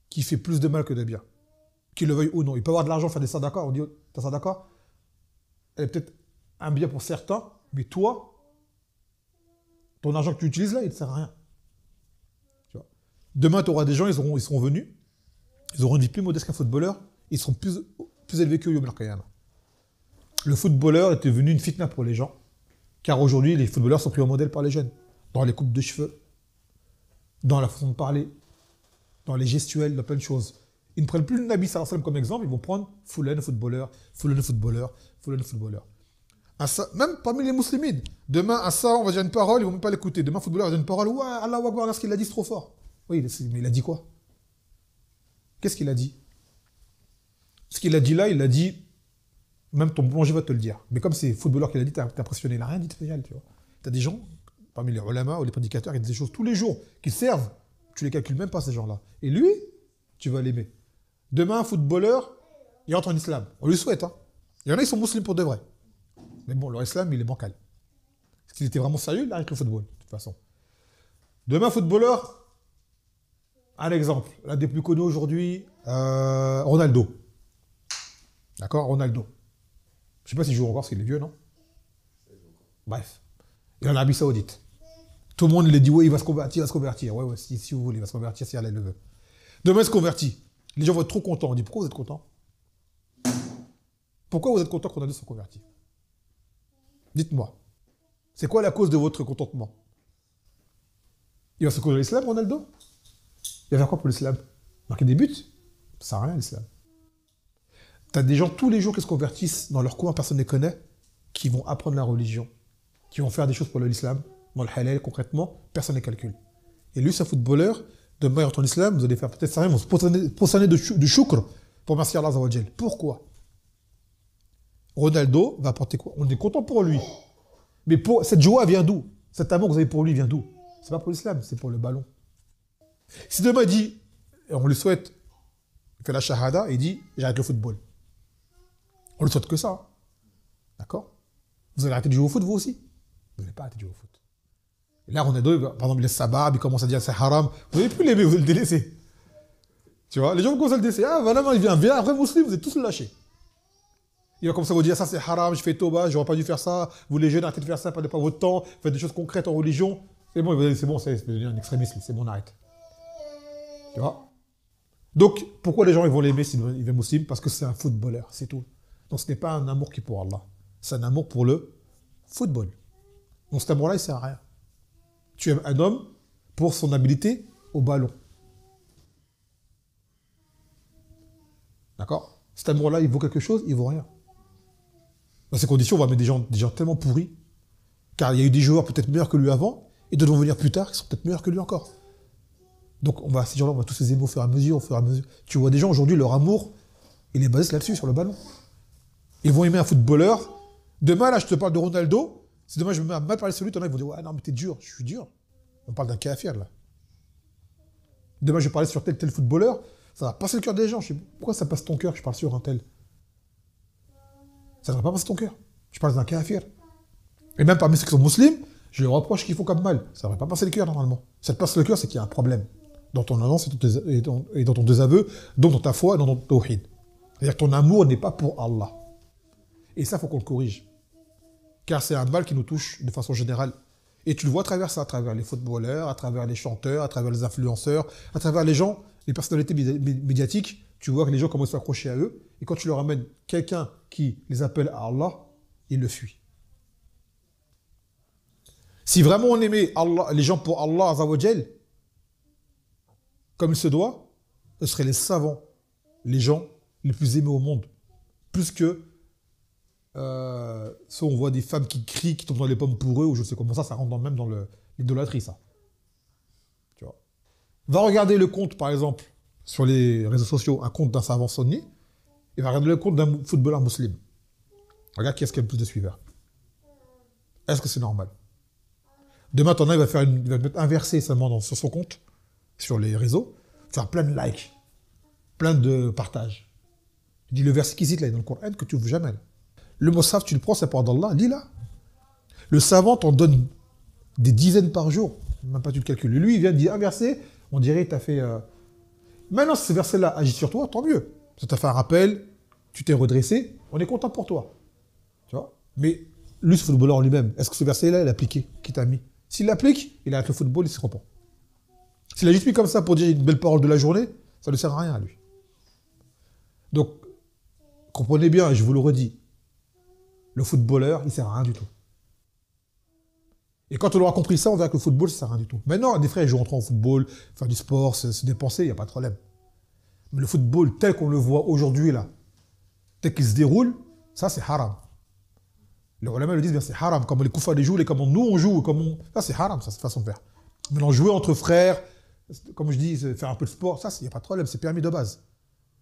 qui fait plus de mal que de bien. Qu'il le veuille ou non. Il peut avoir de l'argent, faire des sadaqas, on dit, t'as sadaqas? Elle est peut-être un bien pour certains, mais toi, ton argent que tu utilises là, il ne te sert à rien. Tu vois. Demain, tu auras des gens, ils seront venus, ils auront une vie plus modeste qu'un footballeur, ils seront plus élevés que Yom al-Qiyamah. Le footballeur est devenu une fitna pour les gens, car aujourd'hui, les footballeurs sont pris en modèle par les jeunes, dans les coupes de cheveux, dans la façon de parler, dans les gestuels, dans plein de choses. Ils ne prennent plus le Nabi sallallahu alayhi wa sallam comme exemple, ils vont prendre Fulan footballeur, Fulan footballeur, Fulan footballeur. Même parmi les musulmans. Demain, Assa, on va dire une parole, ils vont même pas l'écouter. Demain, footballeur va dire une parole. Ouais, Allah Akbar, regarde ce qu'il a dit, c'est trop fort. Oui, mais il a dit quoi? Qu'est-ce qu'il a dit? Ce qu'il a dit là, il a dit, même ton boulanger va te le dire. Mais comme c'est footballeur qui l'a dit, t'es impressionné. Il n'a rien dit de spécial, tu vois. T'as des gens, parmi les ulama ou les prédicateurs, qui disent des choses tous les jours, qui servent. Tu les calcules même pas, ces gens-là. Et lui, tu vas l'aimer. Demain, un footballeur, il rentre en islam. On lui souhaite, hein. Il y en a, ils sont musulmans pour de vrai. Mais bon, leur islam, il est bancal. Parce qu'il était vraiment sérieux, il arrête le football, de toute façon. Demain, footballeur, un exemple. L'un des plus connus aujourd'hui, Ronaldo. D'accord, Ronaldo. Je ne sais pas s'il joue encore, parce qu'il est vieux, non? Bref. Il est en Arabie Saoudite. Tout le monde lui dit, oui, il va se convertir, il va se convertir. Ouais, si vous voulez, il va se convertir si Allah le veut. Demain, il se convertit. Les gens vont être trop contents. On dit, pourquoi vous êtes contents? Pourquoi vous êtes content qu'on a dû se convertir? Dites-moi. C'est quoi la cause de votre contentement? Il va se convertir à l'islam, Ronaldo? Il va faire quoi pour l'islam? Marquer des buts? Ça sert à rien, l'islam. Tu as des gens tous les jours qui se convertissent dans leur coin, personne ne les connaît, qui vont apprendre la religion, qui vont faire des choses pour l'islam, dans le halal, concrètement, personne ne les calcule. Et lui, c'est un footballeur, demain, il rentre en islam, vous allez faire peut-être ça, ils vont se poissonner de choukr pour remercier Allah Azza wa Jal. Pourquoi? Ronaldo va apporter quoi? On est content pour lui. Mais cette joie vient d'où? Cet amour que vous avez pour lui vient d'où? C'est pas pour l'islam, c'est pour le ballon. Si demain il dit, et on lui souhaite, il fait la shahada, et il dit, j'arrête le football. On lui souhaite que ça. Hein. D'accord? Vous allez arrêter de jouer au foot, vous aussi? Vous n'allez pas arrêter de jouer au foot. Et là, Ronaldo, par exemple, il laisse sa barbe, il commence à dire c'est haram. Vous n'allez plus l'aimer, vous allez le délaisser. Tu vois? Les gens commencent à le délaisser. Ah, voilà, il vient un vrai musulman, vous êtes tous le lâcher. Il va comme ça vous dire, ça c'est haram, je fais tauba, j'aurais pas dû faire ça, vous les jeunes, arrêtez de faire ça, perdez pas votre temps, faites des choses concrètes en religion. C'est bon, c'est un extrémiste, c'est bon, on arrête. Tu vois? Donc, pourquoi les gens ils vont l'aimer s'ils deviennent musulmans? Parce que c'est un footballeur, c'est tout. Donc ce n'est pas un amour qui est pour Allah, c'est un amour pour le football. Donc cet amour-là, il ne sert à rien. Tu aimes un homme pour son habileté au ballon. D'accord? Cet amour-là, il vaut quelque chose, il vaut rien. Dans ces conditions, on va mettre des gens tellement pourris, car il y a eu des joueurs peut-être meilleurs que lui avant, et d'autres vont venir plus tard qui sont peut-être meilleurs que lui encore. Donc ces gens-là, on va tous les aimer au fur et à mesure, Tu vois des gens aujourd'hui, leur amour, il est basé là-dessus, sur le ballon. Ils vont aimer un footballeur. Demain, là, je te parle de Ronaldo. Si demain, je me mets à mal parler de celui, ils vont dire, ouais, non, mais t'es dur, je suis dur. On parle d'un kafir, là. Demain, je vais parler sur tel footballeur, ça va passer le cœur des gens. Je sais, pourquoi ça passe ton cœur? Je parle sur un tel. Ça ne va pas passer ton cœur. Je parle d'un kafir. Et même parmi ceux qui sont musulmans, je leur reproche qu'ils font comme mal. Ça ne va pas passer le cœur, normalement. Si ça te passe le cœur, c'est qu'il y a un problème. Dans ton annonce et dans ton désaveu, donc dans ta foi et dans ton tawhid. C'est-à-dire que ton amour n'est pas pour Allah. Et ça, il faut qu'on le corrige. Car c'est un mal qui nous touche de façon générale. Et tu le vois à travers ça, à travers les footballeurs, à travers les chanteurs, à travers les influenceurs, à travers les gens, les personnalités médiatiques. Tu vois que les gens commencent à s'accrocher à eux. Et quand tu leur amènes quelqu'un qui les appelle à Allah, ils le fuient. Si vraiment on aimait Allah, les gens pour Allah Azza wa Jal, comme il se doit, ce seraient les savants, les gens les plus aimés au monde. Plus que soit on voit des femmes qui crient, qui tombent dans les pommes pour eux, ou je sais comment ça rentre même dans l'idolâtrie, ça. Tu vois. Va regarder le compte, par exemple, sur les réseaux sociaux, un compte d'un savant sunni, et va regarder le compte d'un footballeur musulman. Regarde qui est-ce qui a le plus de suiveurs. Est-ce que c'est normal? Demain, il va mettre un verset seulement sur son compte, sur les réseaux, faire plein de likes, plein de partages. Il dit le verset qui cite là dans le Coran que tu ne ouvres jamais. Le Musaf, tu le prends, c'est pour Allah, lis-là. Le savant t'en donne des dizaines par jour, même pas tu le calcules. Lui, il vient de dire un verset, on dirait que tu as fait... Maintenant, si ce verset-là agit sur toi, tant mieux. Ça t'a fait un rappel, tu t'es redressé, on est content pour toi. Tu vois? Mais lui, ce footballeur en lui-même, est-ce que ce verset-là, il a appliqué, qui t'a mis? S'il l'applique, il arrête le football, il se repent. S'il a juste mis comme ça pour dire une belle parole de la journée, ça ne sert à rien à lui. Donc, comprenez bien, et je vous le redis, le footballeur, il ne sert à rien du tout. Et quand on aura compris ça, on verra que le football, ça ne sert à rien du tout. Maintenant, des frères, ils jouent en football, faire du sport, se dépenser, il n'y a pas de problème. Mais le football, tel qu'on le voit aujourd'hui, là, tel qu'il se déroule, ça, c'est haram. Les ulama le disent, bien c'est haram. Comme les koufars les jouent, et comme nous on joue, ça c'est haram, ça, cette façon de faire. Maintenant, jouer entre frères, comme je dis, faire un peu de sport, ça, il n'y a pas de problème, c'est permis de base.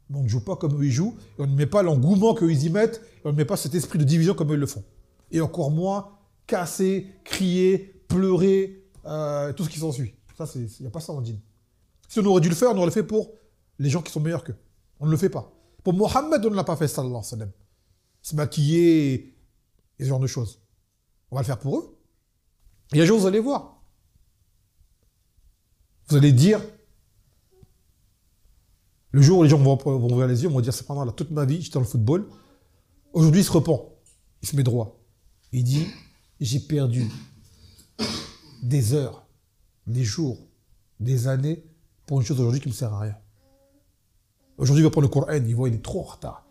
Mais on ne joue pas comme eux ils jouent, et on ne met pas l'engouement qu'eux ils y mettent, et on ne met pas cet esprit de division comme eux ils le font. Et encore moins, casser, crier, pleurer, tout ce qui s'ensuit. Ça, il n'y a pas ça en dîne. Si on aurait dû le faire, on aurait le fait pour les gens qui sont meilleurs qu'eux. On ne le fait pas. Pour Mohammed, on ne l'a pas fait, sallallahu alayhi wa sallam. Se maquiller, et ce genre de choses. On va le faire pour eux. Et un jour, vous allez voir. Vous allez dire, le jour où les gens vont ouvrir les yeux, ils vont dire, c'est pendant toute ma vie, j'étais dans le football. Aujourd'hui, il se repent. Il se met droit. Il dit, j'ai perdu des heures, des jours, des années pour une chose aujourd'hui qui ne me sert à rien. Aujourd'hui, il va prendre le Coran, il voit, il est trop en retard.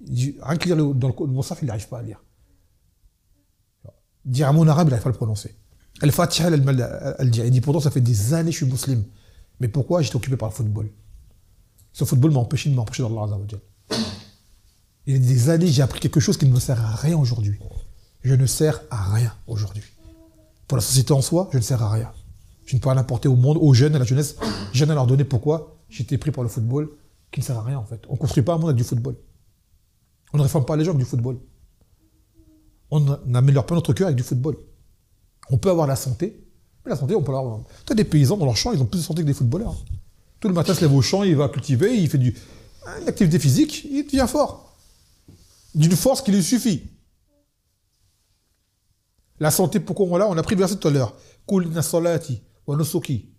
Il dit, rien que lire dans le Moussaf, il n'arrive pas à lire. Dire un mot en arabe, il n'arrive pas à le prononcer. Al-Fatiha, elle dit, pourtant, ça fait des années que je suis musulman. Mais pourquoi j'étais occupé par le football? Ce football m'a empêché de m'approcher d'Allah Azza wa Jal. Il y a des années, j'ai appris quelque chose qui ne me sert à rien aujourd'hui. Je ne sers à rien aujourd'hui. Pour la société en soi, je ne sers à rien. Je ne peux rien apporter au monde, aux jeunes, à la jeunesse. Je viens à leur donner pourquoi j'étais pris par le football, qui ne sert à rien en fait. On ne construit pas un monde avec du football. On ne réforme pas les gens avec du football. On n'améliore pas notre cœur avec du football. On peut avoir la santé, mais la santé, on peut l'avoir. Tu as des paysans dans leur champ, ils ont plus de santé que des footballeurs. Tout le matin, il se lève au champ, il va cultiver, il fait une activité physique, il devient fort. D'une force qui lui suffit. La santé, pourquoi on l'a? On a pris le verset tout à l'heure. Kul inna salati wa nusuki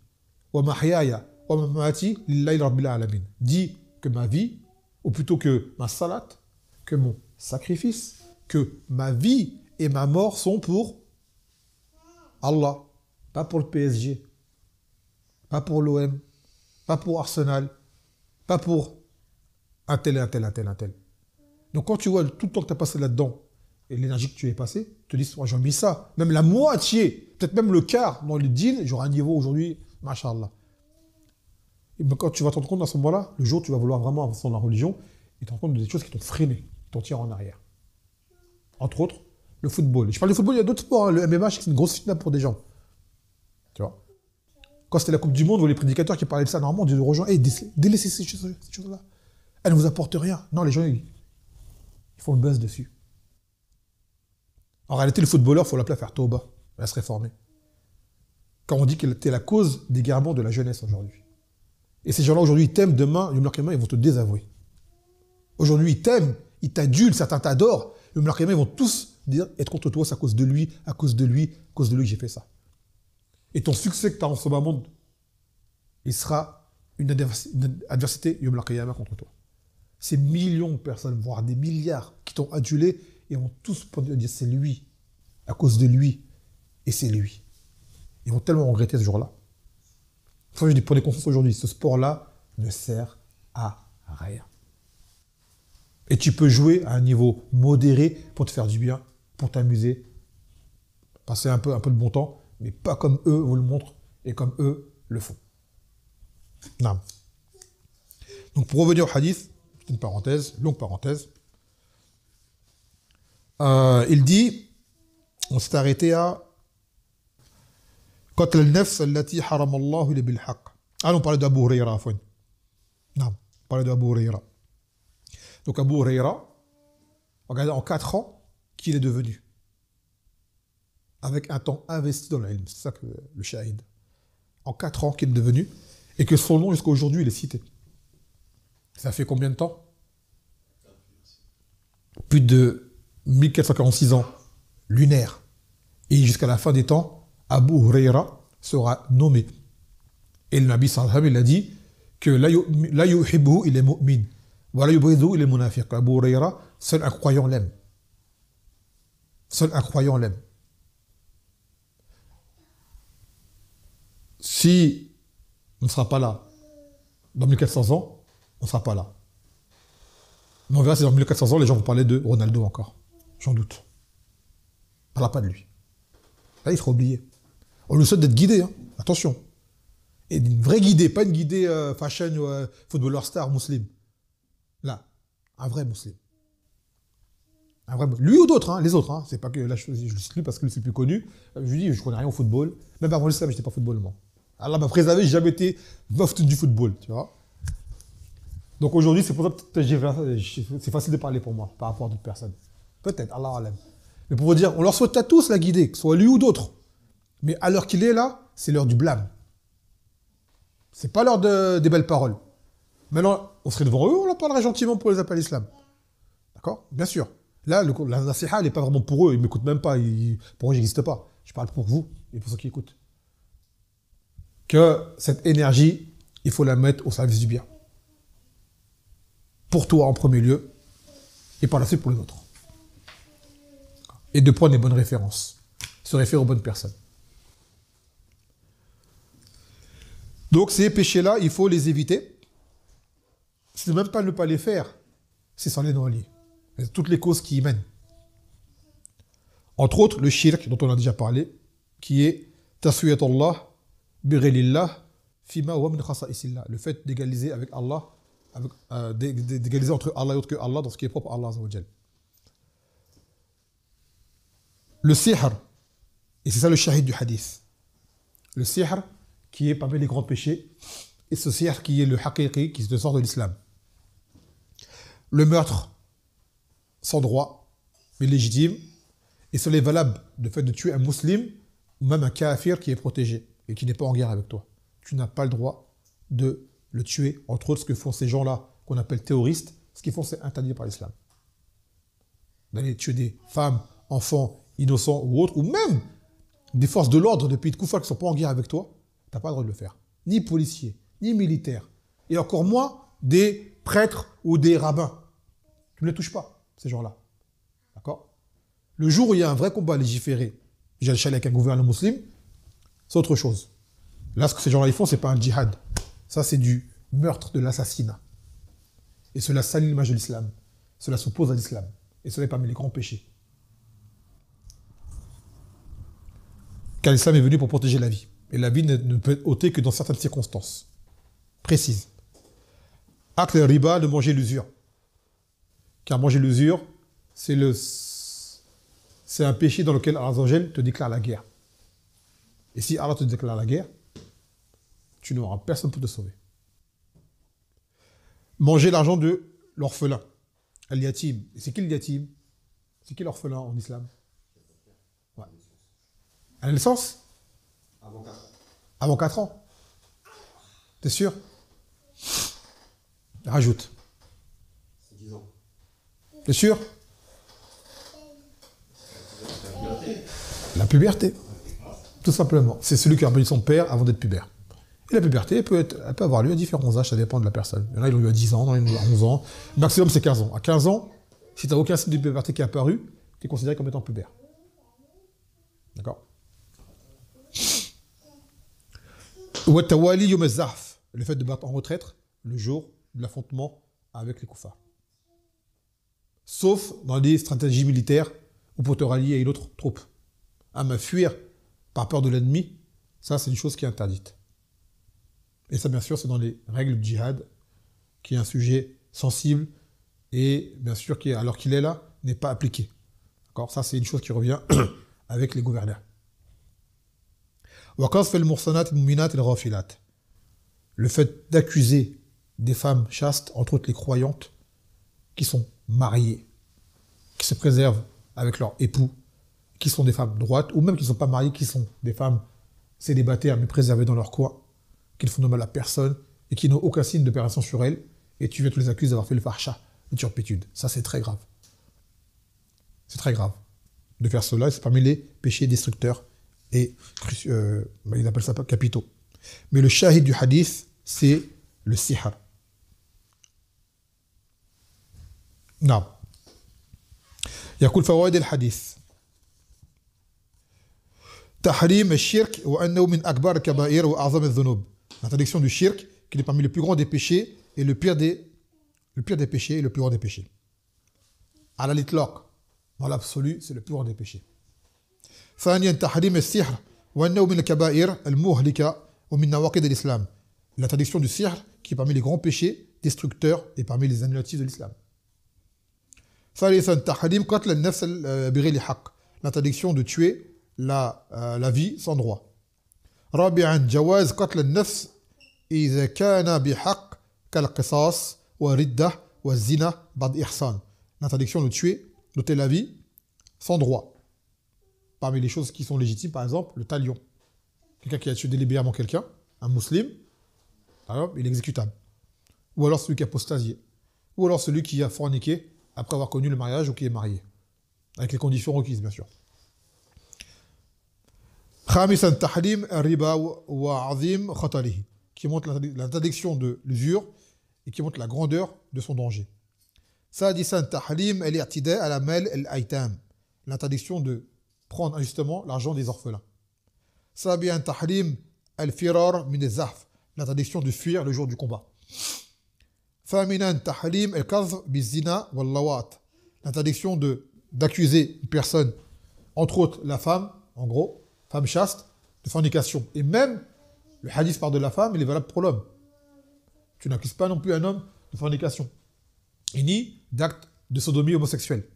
wa mahyaya wa mamati lillahi rabbil alamin. Dis que ma vie, ou plutôt que ma salat, que mon sacrifice, que ma vie et ma mort sont pour Allah, pas pour le PSG, pas pour l'OM, pas pour Arsenal, pas pour un tel, un tel, un tel, un tel. Donc quand tu vois tout le temps que tu as passé là-dedans et l'énergie que tu es passé, tu te dis, moi j'ai mis ça, même la moitié, peut-être même le quart dans le deal, j'aurai un niveau aujourd'hui, machallah. Et ben, quand tu vas te rendre compte à ce moment-là, le jour où tu vas vouloir vraiment avancer dans la religion, et tu te rends compte des choses qui t'ont freiné, qui t'ont tiré en arrière. Entre autres, le football. Je parle du football, il y a d'autres sports. Hein. Le MMA, c'est une grosse fitna pour des gens. Tu vois. Quand c'était la Coupe du Monde, où les prédicateurs qui parlaient de ça, normalement, on disait aux gens, hey, délaissez ces choses-là. Elles ne vous apportent rien. Non, les gens, ils font le buzz dessus. En réalité, le footballeur, il faut l'appeler à faire tauba, à se réformer. Quand on dit qu'elle était la cause d'égarement de la jeunesse aujourd'hui. Et ces gens-là, aujourd'hui, ils t'aiment, demain, ils vont te désavouer. Aujourd'hui, ils t'aiment, ils t'adulent, certains t'adorent. Ils vont tous dire, être contre toi, c'est à cause de lui, à cause de lui, à cause de lui que j'ai fait ça. Et ton succès que tu as en ce moment, il sera une adversité, Yom al-Qiyamah, contre toi. Ces millions de personnes, voire des milliards, qui t'ont adulé, et vont tous dire, c'est lui, à cause de lui, et c'est lui. Ils vont tellement regretter ce jour-là. Enfin, je dis, prenez conscience aujourd'hui, ce sport-là ne sert à rien. Et tu peux jouer à un niveau modéré pour te faire du bien, pour t'amuser, passer un peu de bon temps, mais pas comme eux vous le montrent et comme eux le font. Non. Donc pour revenir au hadith, c'est une parenthèse, longue parenthèse, il dit, on s'est arrêté à Qatl al-nafs allati haram Allah li bil haqq. Ah, on parlait d'Abu Hurayra, afwan. Non, on parlait d'Abu Hurayra. Donc Abu Hurayra, regardez en 4 ans, qu'il est devenu. Avec un temps investi dans l'ilm, c'est ça que le shahid. En 4 ans qu'il est devenu, et que son nom jusqu'à aujourd'hui il est cité. Ça fait combien de temps? Plus de 1446 ans, lunaire. Et jusqu'à la fin des temps, Abu Hurayra sera nommé. Et le Nabi sallallahu alayhi wa sallam, il a dit que la yuhibbu il est mu'min. Voilà, il est munafiq. Abu Hurayra, seul un croyant l'aime. Seul un croyant l'aime. Si on ne sera pas là dans 1400 ans, on ne sera pas là. Mais on verra si dans 1400 ans, les gens vont parler de Ronaldo encore. J'en doute. On ne parlera pas de lui. Là, il sera oublié. On lui souhaite d'être guidé, hein. Attention. Et une vraie guidée, pas une guidée fashion footballeur star musulman. Là, un vrai musulman. Un vrai, lui ou d'autres, hein, les autres. Hein. C'est pas que là, je le cite lui parce que c'est le plus connu. Je lui dis, je connais rien au football. Même avant l'islam, je n'étais pas football, moi. Allah m'a préservé, j'ai jamais été bof du football, tu vois. Donc aujourd'hui, c'est pour ça que c'est facile de parler pour moi par rapport à d'autres personnes. Peut-être, Allah alam. Mais pour vous dire, on leur souhaite à tous la guider, que ce soit lui ou d'autres. Mais à l'heure qu'il est là, c'est l'heure du blâme. C'est pas l'heure des belles paroles. Maintenant, on serait devant eux, on leur parlerait gentiment pour les appeler à l'islam. D'accord? Bien sûr. Là, la nasiha, elle n'est pas vraiment pour eux, ils ne m'écoutent même pas, pour eux, je n'existe pas. Je parle pour vous et pour ceux qui écoutent. Que cette énergie, il faut la mettre au service du bien. Pour toi en premier lieu, et par la suite pour les autres. Et de prendre les bonnes références. Se référer aux bonnes personnes. Donc ces péchés-là, il faut les éviter. Ce n'est même pas ne pas les faire, c'est s'en éloigner. Toutes les causes qui y mènent. Entre autres, le shirk, dont on a déjà parlé, qui est taswiyatullah bighayrillah fima huwa min khasa'isillah. Le fait d'égaliser avec Allah, d'égaliser entre Allah et autre que Allah dans ce qui est propre à Allah Azza wa Jal. Le sihr, et c'est ça le shahid du hadith. Le sihr, qui est parmi les grands péchés, et ce sihr qui est le haqiqi, qui te sort de l'islam. Le meurtre, sans droit, mais légitime, et cela est valable de fait de tuer un musulman ou même un kafir qui est protégé et qui n'est pas en guerre avec toi. Tu n'as pas le droit de le tuer. Entre autres, ce que font ces gens-là, qu'on appelle terroristes, ce qu'ils font, c'est interdit par l'islam. D'aller tuer des femmes, enfants, innocents ou autres, ou même des forces de l'ordre de pays de Koufa qui ne sont pas en guerre avec toi, tu n'as pas le droit de le faire. Ni policiers, ni militaires, et encore moins des prêtres ou des rabbins. Tu ne les touches pas, ces gens-là. D'accord? Le jour où il y a un vrai combat à légiférer, j'ai le chalet avec un gouvernement musulman, c'est autre chose. Là, ce que ces gens-là ils font, c'est pas un djihad. Ça, c'est du meurtre, de l'assassinat. Et cela salit l'image de l'islam. Cela s'oppose à l'islam. Et cela est parmi les grands péchés. Car l'islam est venu pour protéger la vie. Et la vie ne peut être ôtée que dans certaines circonstances précises. Acte riba, de manger l'usure. Car manger l'usure, c'est un péché dans lequel Allah te déclare la guerre. Et si Allah te déclare la guerre, tu n'auras personne pour te sauver. Manger l'argent de l'orphelin. Al-yatim. Et c'est qui le yatim? C'est qui l'orphelin en islam? Ouais. À la naissance? Avant 4 ans. Avant 4 ans. T'es sûr? Rajoute. C'est 10 ans. T'es sûr? La puberté. Tout simplement. C'est celui qui a perdu son père avant d'être pubère. Et la puberté elle peut avoir lieu à différents âges, ça dépend de la personne. Il y en a, ils l'ont eu à 10 ans, il y en a, ils l'ont eu à 11 ans. Le maximum, c'est 15 ans. À 15 ans, si tu n'as aucun signe de puberté qui est apparu, tu es considéré comme étant pubère. D'accord? Le fait de battre en retraite le jour de l'affrontement avec les koufars. Sauf dans des stratégies militaires ou pour te rallier à une autre troupe. À fuir par peur de l'ennemi, ça c'est une chose qui est interdite. Et ça bien sûr c'est dans les règles du djihad, qui est un sujet sensible et bien sûr qui, alors qu'il est là, n'est pas appliqué. D'accord? Ça c'est une chose qui revient avec les gouverneurs. Le fait d'accuser des femmes chastes, entre autres les croyantes, qui sont mariées, qui se préservent avec leur époux, qui sont des femmes droites, ou même qui ne sont pas mariées, qui sont des femmes célibataires mais préservées dans leur coin, qui ne font de mal à personne, et qui n'ont aucun signe d'opération sur elles, et tu viens te les accuser d'avoir fait le farcha, de turpitude. Ça c'est très grave. C'est très grave. De faire cela, c'est parmi les péchés destructeurs, et ils appellent ça pas capitaux. Mais le shahid du hadith, c'est le sihr. Non. يقول فوائد الحديث تحريم الشرك وأنه من أكبر الكبائر وأعظم الذنوب. L'interdiction du shirk, qui est parmi les plus grands des péchés et le pire des péchés et le plus grand des péchés. على الإطلاق, dans l'absolu, c'est le plus grand des péchés. ثانيا تحريم السحر وأنه من الكبائر المهلكة ومن نواقض الإسلام. L'interdiction du sihr, qui est parmi les grands péchés destructeurs et parmi les annulatifs de l'islam. ثالثا تحريم قتل النفس بغير حق. L'interdiction de tuer la vie sans droit. رابعا جواز قتل النفس إذا كان بحق كالقصاص والردة والزنا بعد إحسان. L'interdiction de tuer, d'ôter la vie sans droit. Parmi les choses qui sont légitimes, par exemple, le talion. Quelqu'un qui a tué délibérément quelqu'un, un musulman, alors il est exécutable. Ou alors celui qui a apostasié. Ou alors celui qui a forniqué après avoir connu le mariage ou qui est marié. Avec les conditions requises, bien sûr. خامسا تحريم الربا وعظيم خطره, qui montre l'interdiction de l'usure et qui montre la grandeur de son danger. سادسا تحريم الاعتداء على مال الأيتام, l'interdiction de prendre injustement l'argent des orphelins. سابعا تحريم الفرار من الزحف, l'interdiction de fuir le jour du combat. ثامنا تحريم القذف بالزنا واللواط, l'interdiction d'accuser une personne, entre autres la femme, en gros, femme chaste, de fornication. Et même, le hadith parle de la femme, il est valable pour l'homme. Tu n'accuses pas non plus un homme de fornication. Et ni d'acte de sodomie homosexuelle.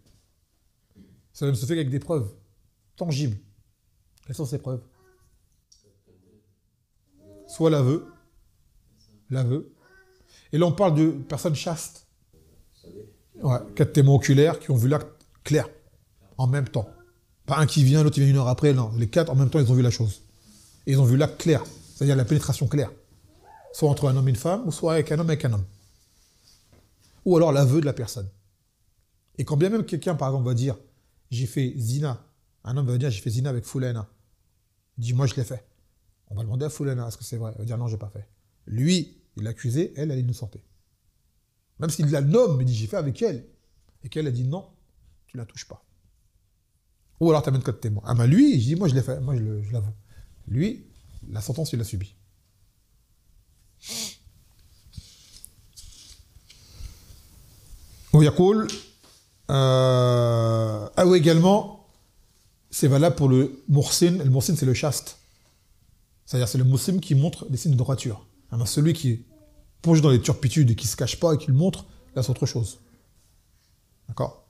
Ça ne se fait qu'avec des preuves tangibles. Quelles sont ces preuves? Soit l'aveu. Et là, on parle de personnes chastes. Ouais, 4 témoins oculaires qui ont vu l'acte clair, en même temps. Pas un qui vient, l'autre qui vient 1 heure après, non. Les 4, en même temps, ils ont vu la chose. Et ils ont vu l'acte clair, c'est-à-dire la pénétration claire. Soit entre un homme et une femme, ou soit avec un homme et un homme. Ou alors l'aveu de la personne. Et quand bien même quelqu'un, par exemple, va dire « j'ai fait zina », un homme va dire « j'ai fait zina avec Foulana ». Il dit « moi, je l'ai fait ». On va demander à Foulana « est-ce que c'est vrai ?» Il va dire « non, je n'ai pas fait ». Lui, il l'a accusé, elle est innocentée. Même s'il la nomme, il dit « j'ai fait avec elle ». Et qu'elle a dit « non, tu ne la touches pas ». Ou alors tu amènes 4 témoins. Ah ben lui, je dis « moi, je l'ai fait, moi, je l'avoue ». Lui, la sentence, il l'a subie. ويقول ou également c'est valable pour le muhsin. Le muhsin, c'est le chaste, c'est-à-dire c'est le musulman qui montre des signes de droiture. Alors, celui qui plonge dans les turpitudes et qui se cache pas et qui le montre, là c'est autre chose, d'accord,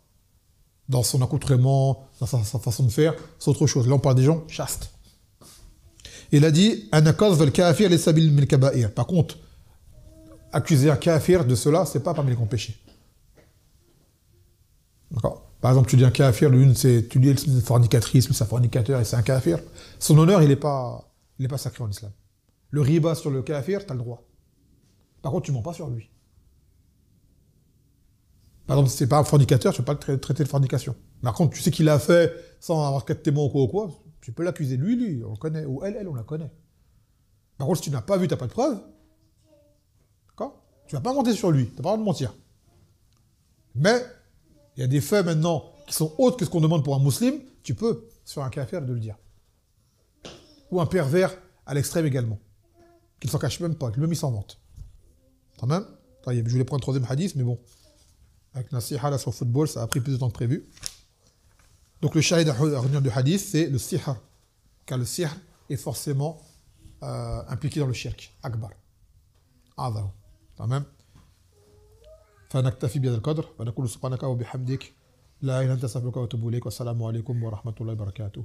dans son accoutrement, dans sa façon de faire, c'est autre chose. Là on parle des gens chastes. Il a dit par contre, accuser un kafir de cela, c'est pas parmi les grands péchés. D'accord. Par exemple, tu dis un kafir, tu dis une fornicatrice, lui c'est un fornicateur et c'est un kafir. Son honneur, il est pas sacré en islam. Le riba sur le kafir, tu as le droit. Par contre, tu mens pas sur lui. Par exemple, si c'est pas un fornicateur, tu ne peux pas le traiter de fornication. Par contre, tu sais qu'il l'a fait sans avoir 4 témoins ou quoi, tu peux l'accuser. Lui, on le connaît. Ou elle, on la connaît. Par contre, si tu n'as pas vu, tu n'as pas de preuve. D'accord. Tu ne vas pas mentir sur lui. Tu n'as pas le droit de mentir. Mais il y a des faits maintenant qui sont autres que ce qu'on demande pour un musulman. Tu peux, sur un kafir, de le dire. Ou un pervers à l'extrême également. Qui ne s'en cache même pas, qui même il s'en vante. Quand même. Je voulais prendre un 3e hadith, mais bon. Avec Nasiha, là, sur le football, ça a pris plus de temps que prévu. Donc le shahid à revenir du hadith, c'est le sihr. Car le sihr est forcément impliqué dans le shirk. Akbar. A'zahu. تمام. فنكتفي بهذا القدر ونقول سبحانك وبحمدك لا اله الا انت استغفرك واتوب اليك والسلام عليكم ورحمه الله وبركاته.